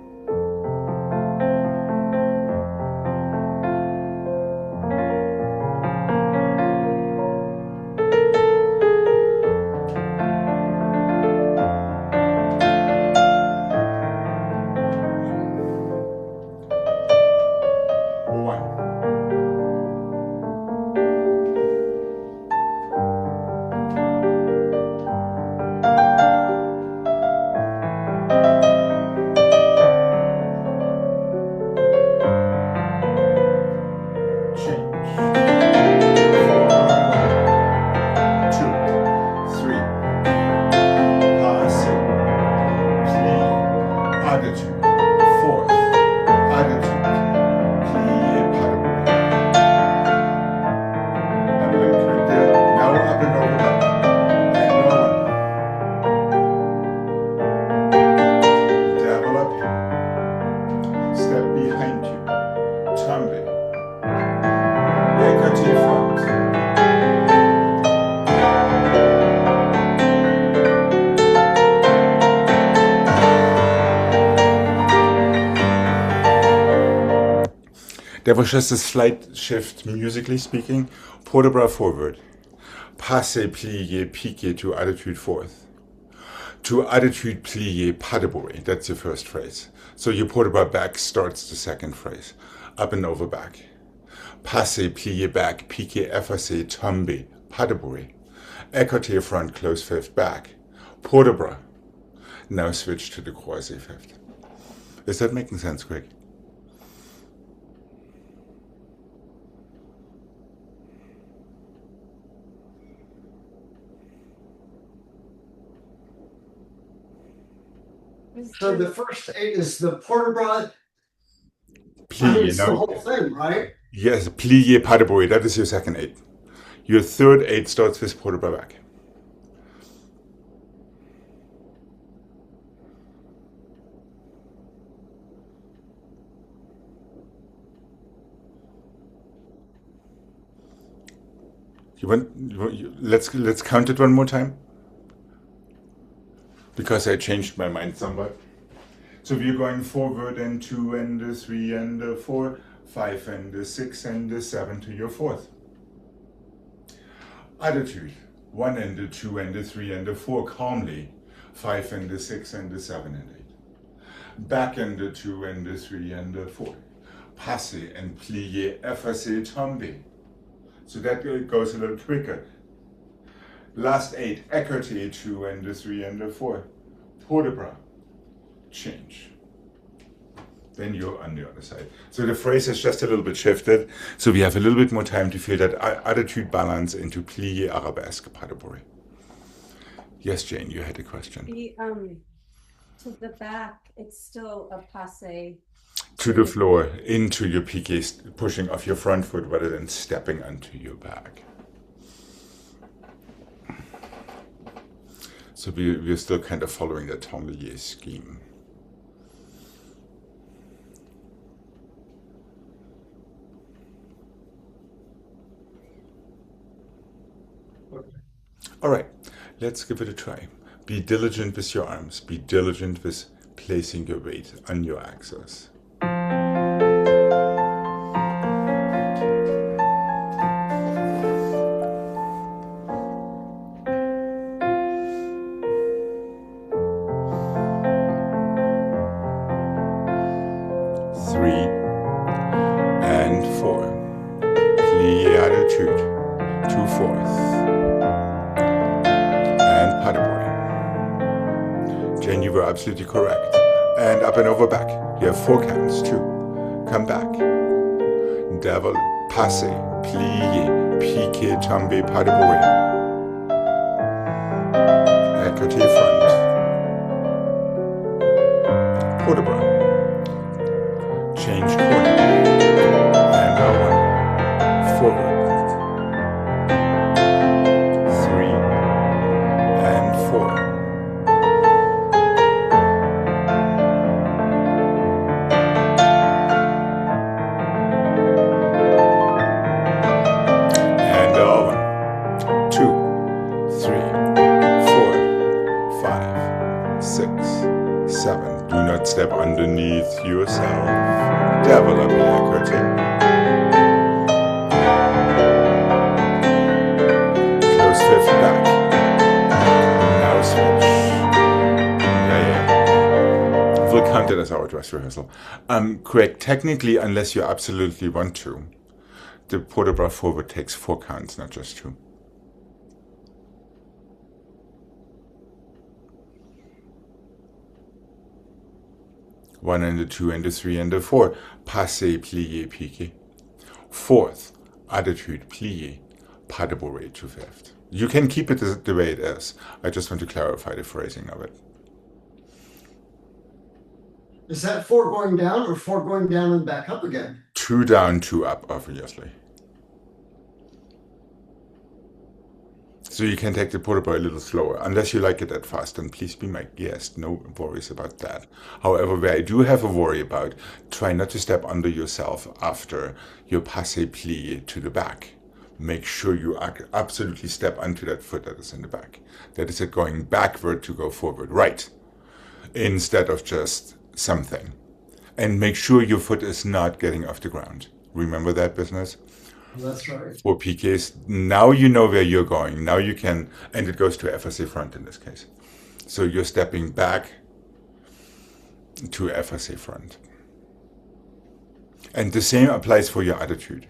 There was just a slight shift musically speaking. Pas de bras forward. Passé, plié, piqué to attitude 4th. To attitude plié, pas de bourrée. That's your first phrase. So your pas de bras back starts the second phrase. Up and over back. Passé, plié back, piqué, effacé, tombe, pas de bourrée. Écarté front, close 5th back. Pas de bras. Now switch to the croisé 5th. Is that making sense, Greg? So the first 8 is the pas de bras. Plié, It's the whole thing, right? Yes, plié, pas de bourrée. That is your second 8. Your third 8 starts with pas de bras back. Let's count it one more time, because I changed my mind somewhat. So we're going forward and 2 and 3 and 4, 5 and 6 and 7 to your 4th. Attitude 1 and 2 and 3 and 4 calmly, 5 and 6 and 7 and 8. Back and 2 and 3 and 4. Passé and plié, effacé, tombe. So that goes a little quicker. Last 8, equity, 2 and 3 and 4. Port de bras, change. Then you're on the other side. So the phrase is just a little bit shifted. So we have a little bit more time to feel that attitude balance into plié, arabesque, pas de bourrée. Yes, Jane, you had a question. To the back, it's still a passe. To the floor, into your piqué, pushing off your front foot rather than stepping onto your back. So we're still kind of following the Tendelier scheme. Okay. All right, let's give it a try. Be diligent with your arms. Be diligent with placing your weight on your axis. Jane, you were absolutely correct. And up and over back. You have 4 counts, 2. Come back. Devil, passé, plié, piqué, tombé, pas de bourrée. Écarté front. Port de bras. Change corner. And one. Forward. 3 and 4. Step underneath yourself. Develop equity. Close 5th back. Now switch. Yeah. We'll count it as our dress rehearsal. Correct. Technically, unless you absolutely want to, the port de bras forward takes 4 counts, not just 2. One and the 2 and the 3 and the 4. Passé, plié, piqué. 4th, attitude, plié, pas de bourrée to 5th. You can keep it the way it is. I just want to clarify the phrasing of it. Is that 4 going down or 4 going down and back up again? 2 down, 2 up, obviously. So you can take the port de bras a little slower, unless you like it that fast, and please be my guest, no worries about that. However, where I do have a worry about, try not to step under yourself after your passé plié to the back. Make sure you absolutely step onto that foot that is in the back. That is it going backward to go forward, right, instead of just something. And make sure your foot is not getting off the ground. Remember that business? That's right. For piqués, now you know where you're going. Now you can, and it goes to FSA front in this case. So you're stepping back to FSA front. And the same applies for your attitude.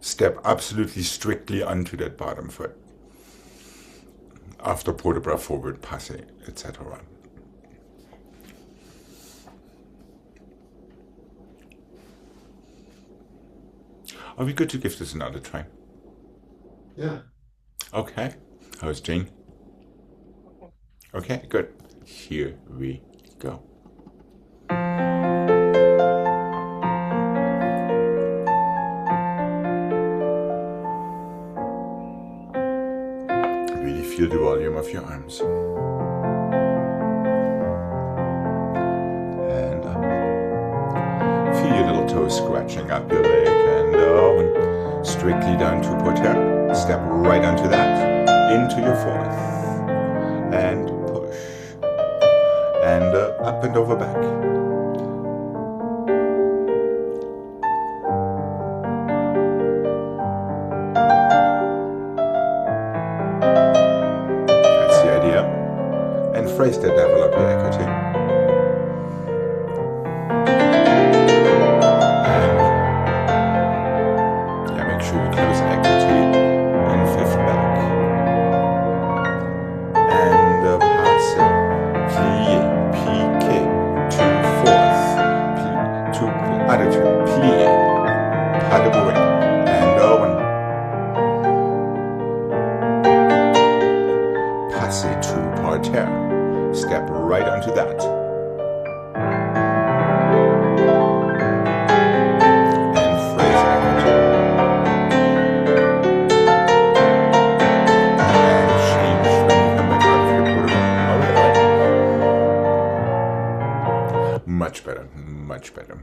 Step absolutely strictly onto that bottom foot. After port de bras forward, passé, etc. Are we good to give this another try? Yeah. Okay. How's Jane? Okay, good. Here we go. Really feel the volume of your arms. And up. Feel your little toes scratching up your leg, and strictly down to porteur. Step right onto that, into your 4th, and push, and up and over back. That's the idea. And phrase that, develop your equity. Make sure you close equity. right onto that. And phrase echo two. And change when you come back out of your portable. All right. Much better, much better.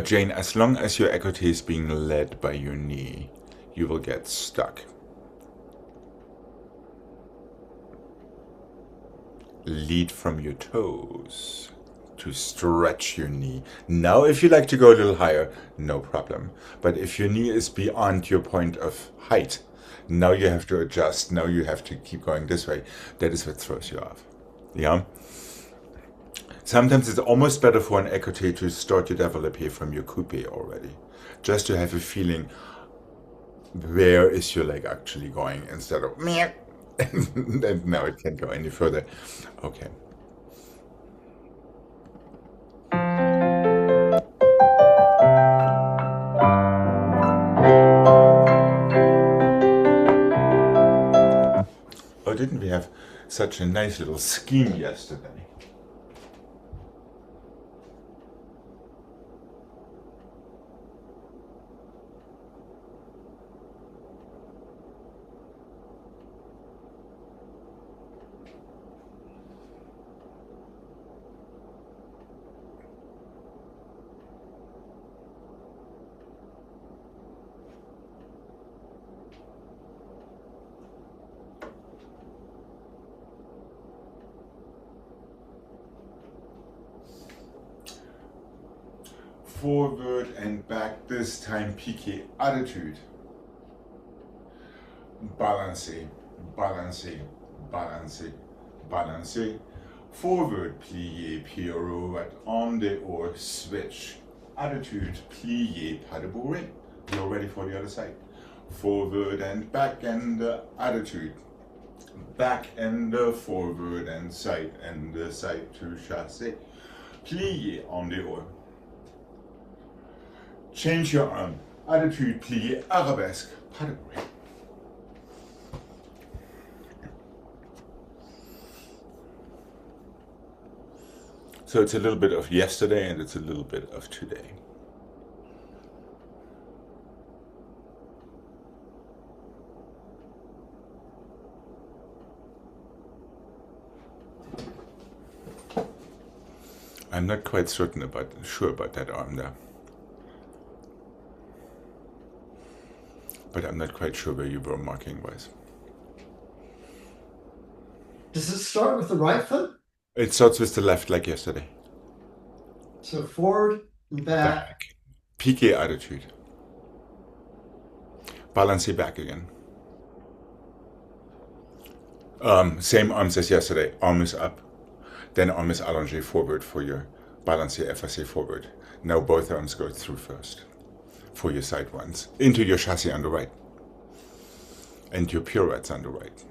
Jane, as long as your equity is being led by your knee, you will get stuck. Lead from your toes to stretch your knee. Now, if you like to go a little higher, no problem. But if your knee is beyond your point of height, now you have to adjust. Now you have to keep going this way. That is what throws you off. Yeah? Sometimes it's almost better for an écoté to start to develop here from your coupé already. Just to have a feeling, where is your leg actually going instead of meh. And now it can't go any further. Okay. Oh, didn't we have such a nice little scheme yesterday? Forward and back, this time piqué attitude. Balancé, balancé, balancé, balancé. Forward, plié, pirouette, on the or switch. Attitude, plié, pas de bourrée. You're ready for the other side. Forward and back and attitude. Back and forward and side to chassé. Plié on the or. Change your arm. Attitude, plié, arabesque, pas de bruit. So it's a little bit of yesterday and it's a little bit of today. I'm not quite sure about that arm there. But I'm not quite sure where you were marking wise. Does it start with the right foot? It starts with the left like yesterday. So forward and back. Piqué attitude. Balancé back again. Same arms as yesterday. Arm is up. Then arm is allongé forward for your balancé effacé forward. Now both arms go through first. For your side ones, into your chassis on the right, and your pirouettes on the right.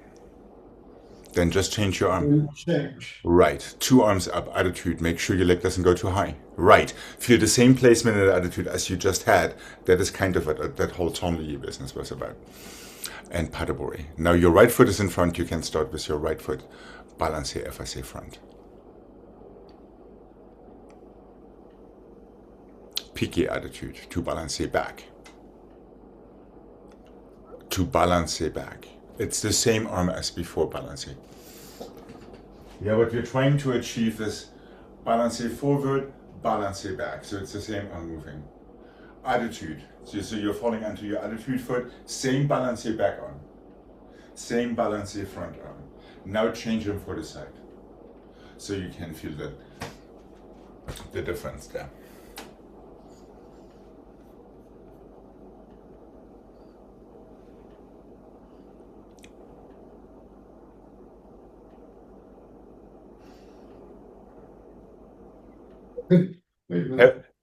Then just change your arm. Change. Right, 2 arms up, attitude. Make sure your leg doesn't go too high. Right, feel the same placement and attitude as you just had. That is kind of what that whole Tomley business was about. And pas de bourrée. Now your right foot is in front. You can start with your right foot. Balancé effacé front. Piqué attitude, to balancer back. To balancer back. It's the same arm as before balancing. Yeah, what we're trying to achieve is balancer forward, balancer back. So it's the same arm moving. Attitude. So you're falling onto your attitude foot, same balancer back arm. Same balancer front arm. Now change them for the side. So you can feel the difference there.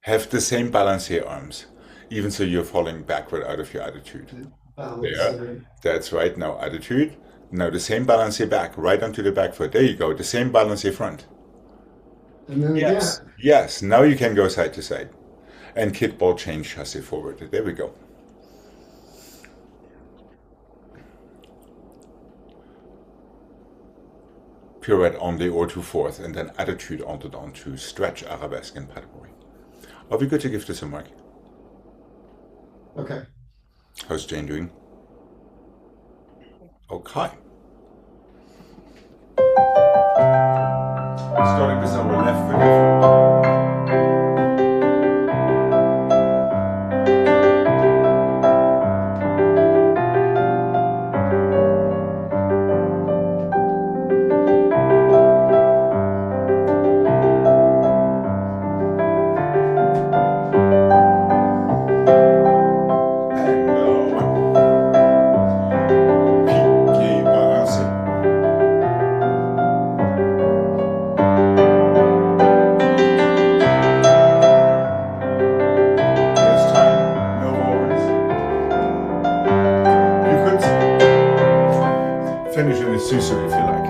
Have the same balancé arms, even so you're falling backward out of your attitude. There, that's right. Now attitude. Now the same balancé back, right onto the back foot. There you go. The same balancé front. And then yes, yes. Now you can go side to side, and kickball change chassis forward. There we go. pirouette only or to fourth, and then attitude onto down to stretch, arabesque, and pas de bourrée. Are we good to give this a mark? Okay. How's Jane doing? Okay. Starting with our left foot. Finish in a susu if you like.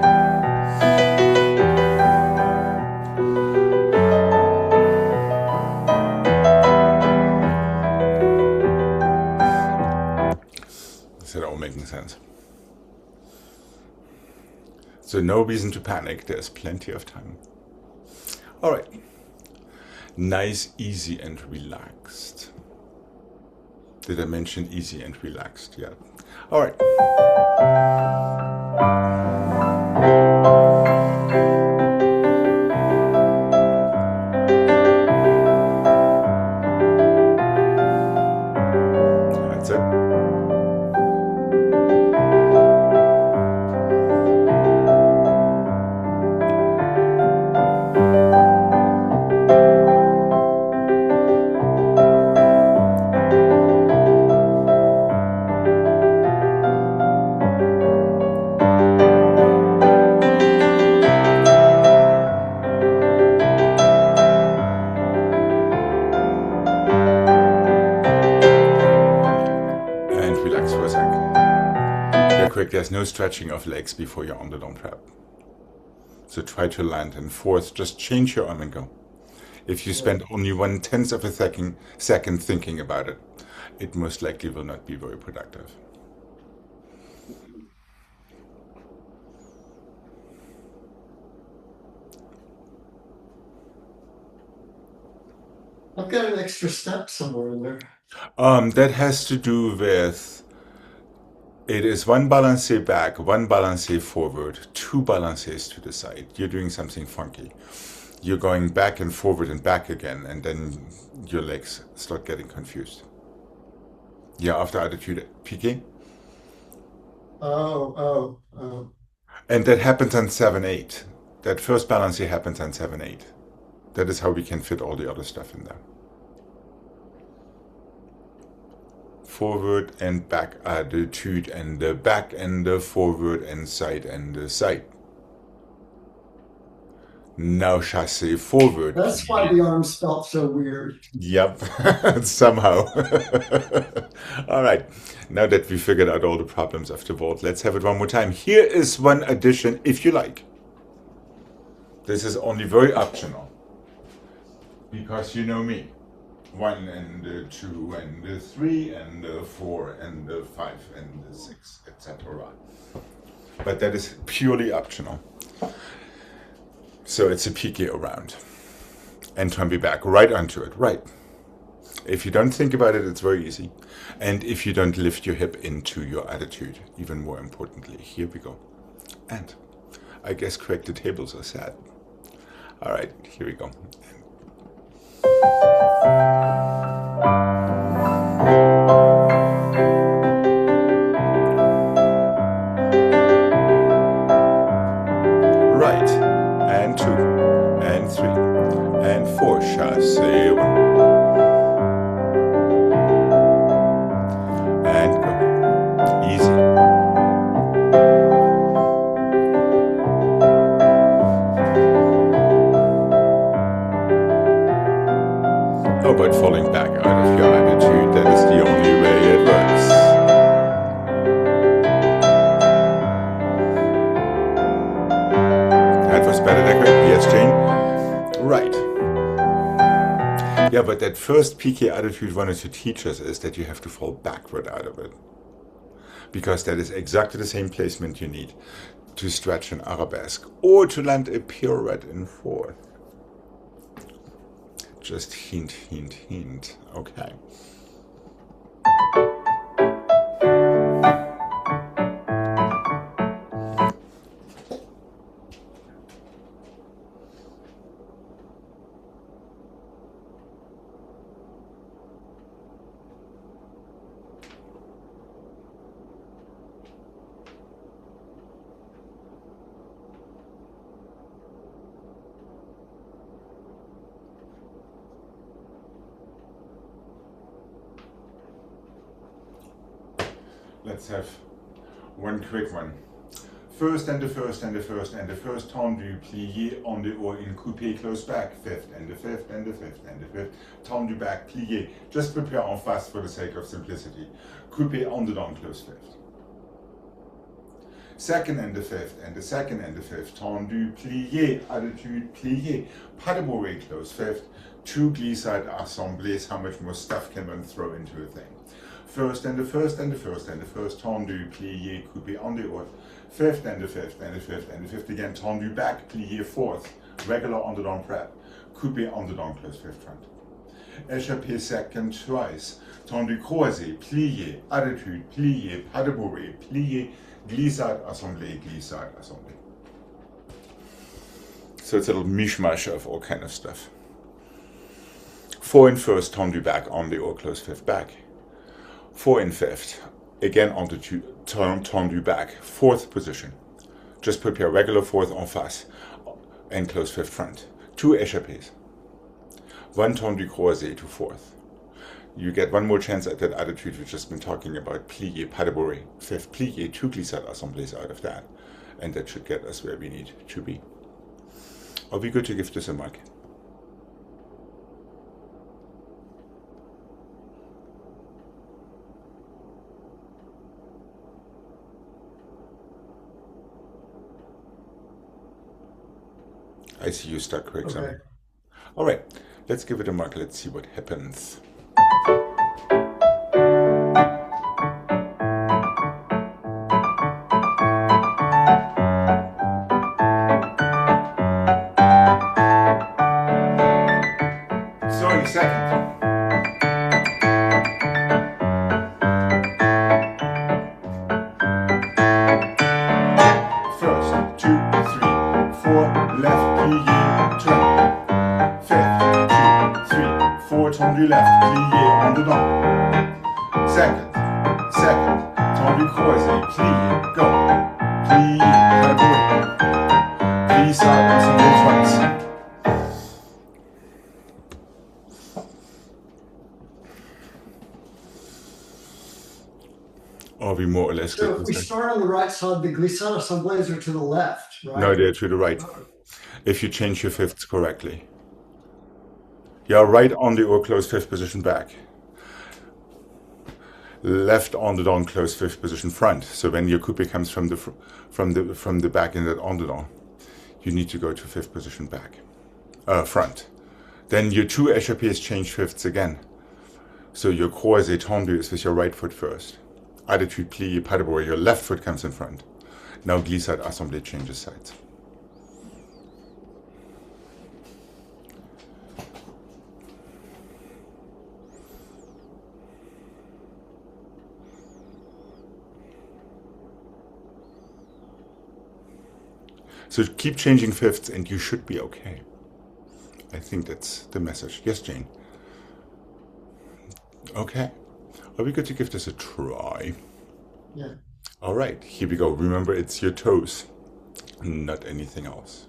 Is that all making sense? So no reason to panic, there's plenty of time. All right. Nice, easy, and relaxed. Did I mention easy and relaxed? Yeah. All right. That's it. Relax for a sec. Yeah, quick, there's no stretching of legs before you're on the down trap. So try to land in fourth, just change your arm and go. If you spend only 1/10 of a second thinking about it, it most likely will not be very productive. I've got an extra step somewhere in there. That has to do with, it is one balancé back, one balancé forward, two balancés to the side. You're doing something funky. You're going back and forward and back again, and then your legs start getting confused. Yeah, after attitude piqué. Oh. And that happens on 7/8. That first balancé happens on 7/8. That is how we can fit all the other stuff in there. Forward and back attitude, and the back and the forward and the side. Now chassé forward. That's why the arms felt so weird. Yep, somehow. All right, now that we figured out all the problems of the vault, let's have it one more time. Here is one addition, if you like. This is only very optional, because you know me. 1 and 2 and 3 and 4 and 5 and 6, etc. But that is purely optional. So it's a piqué around. And turn me back right onto it, right. If you don't think about it, it's very easy. And if you don't lift your hip into your attitude, even more importantly, here we go. And I guess corrected tables are sad. All right, here we go. Right, and 2, and 3, and 4, chassé 1. And go. Easy. Oh, but falling back out of your attitude, that is the only way it works. That was better than great. Yes, Jane? Right. Yeah, but that first piqué attitude wanted to teach us is that you have to fall backward out of it. Because that is exactly the same placement you need to stretch an arabesque, or to land a pirouette in fourth. Just hint, hint, hint. Okay. Let's have one quick one. First and the first and the first and the first tendu, plié on the or in coupé, close back. Fifth and the fifth and the fifth and the fifth. Tendu back, plié. Just prepare en face for the sake of simplicity. Coupé on the down, close fifth. Second and the fifth and the second and the fifth. Tendu, plié, attitude, plié. Pas de bourrée, close fifth. Two glissade assemblées. How much more stuff can one throw into a thing? First and the first and the first and the first, tendu, plié, coupé on the or. Fifth and the fifth and the fifth and the fifth again, tendu back, plié fourth, regular on the down prep, coupé on the down close fifth front. Échappé second twice, tendu croisé, plié, attitude, plié, pas de bourrée, plié, glissade, assemblée, glissade, assemblée. So it's a little mishmash of all kind of stuff. Four in first, tendu back on the or close fifth back. Four in fifth, again on the tendu back, fourth position. Just prepare regular fourth en face and close fifth front. Two échappés. One tendu croisé to fourth. You get one more chance at that attitude we've just been talking about. Plié, pas de bourrée. Fifth, plié, two glissade assemblées out of that. And that should get us where we need to be. Are we good to give this a mark? I see you stuck quick. Okay. All right, let's give it a mark. Let's see what happens. Sorry, second. First, 2, 3, 4, left, plié, turn. Fifth, 2, 3, 4, tendu left, plié, on the down. Second, tendu croisé, plié, go. Plié, pas de bourrée. Glissade, assemblée twice. Are we more or less So good? if we start on the right side, the glissade assemblées are to the left, right? No, they're to the right. If you change your fifths correctly. Yeah, right on the or close fifth position back. Left on the down close fifth position front. So when your coupé comes from the back in that on the down, you need to go to fifth position back, front. Then your two échappés change fifths again. So your croisé tendu is with your right foot first. Attitude, plié, pas de bourrée, your left foot comes in front. Now glissade assemblée changes sides. So keep changing fifths and you should be okay. I think that's the message. Yes, Jane? Okay. Are we good to give this a try? Yeah. All right, here we go. Remember, it's your toes, not anything else.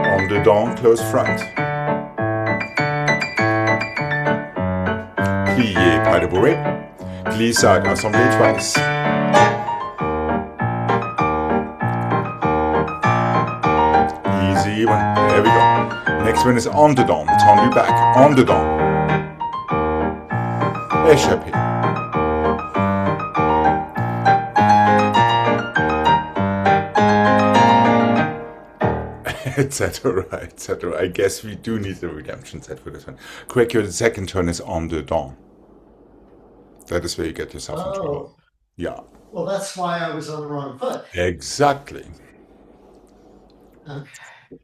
On the down, close front. Plié, pas de bourrée. Glissade, assemblée twice. Easy one. There we go. Next one is on the down. Tendu back. On the down. Échappé. etc., etc. I guess we do need the redemption set for this one. Greg, your second turn is on the dawn. That is where you get yourself in trouble. Oh, Yeah, well, that's why I was on the wrong foot. exactly. Okay.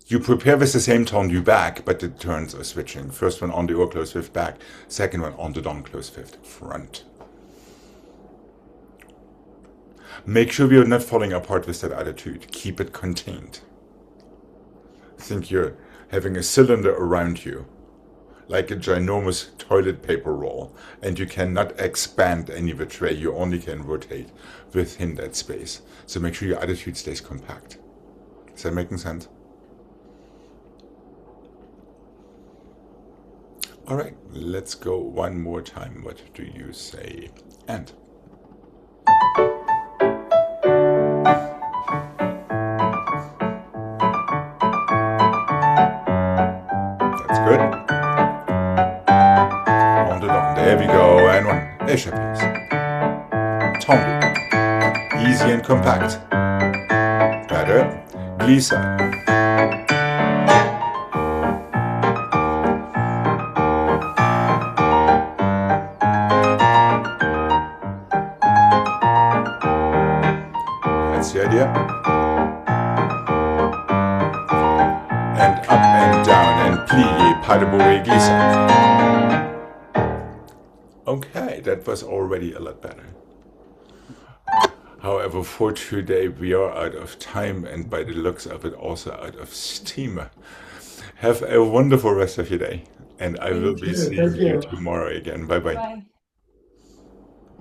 You prepare with the same tone you back, but the turns are switching. First one on the or close fifth back, second one on the dawn close fifth front. Make sure we are not falling apart with that attitude. Keep it contained. Think you're having a cylinder around you, like a ginormous toilet paper roll, and you cannot expand any which way. You only can rotate within that space. So make sure your attitude stays compact. Is that making sense? All right, let's go one more time. What do you say? And. That's good. On the dawn. There we go. And one. Échappés. Tendu. Easy and compact. Better. Glissade. That's the idea. And up and down and plie, pas de bourrée, glissade. Okay, that was already a lot better. However, for today we are out of time and by the looks of it also out of steam. Have a wonderful rest of your day and I will be seeing you tomorrow again. Bye bye. Bye.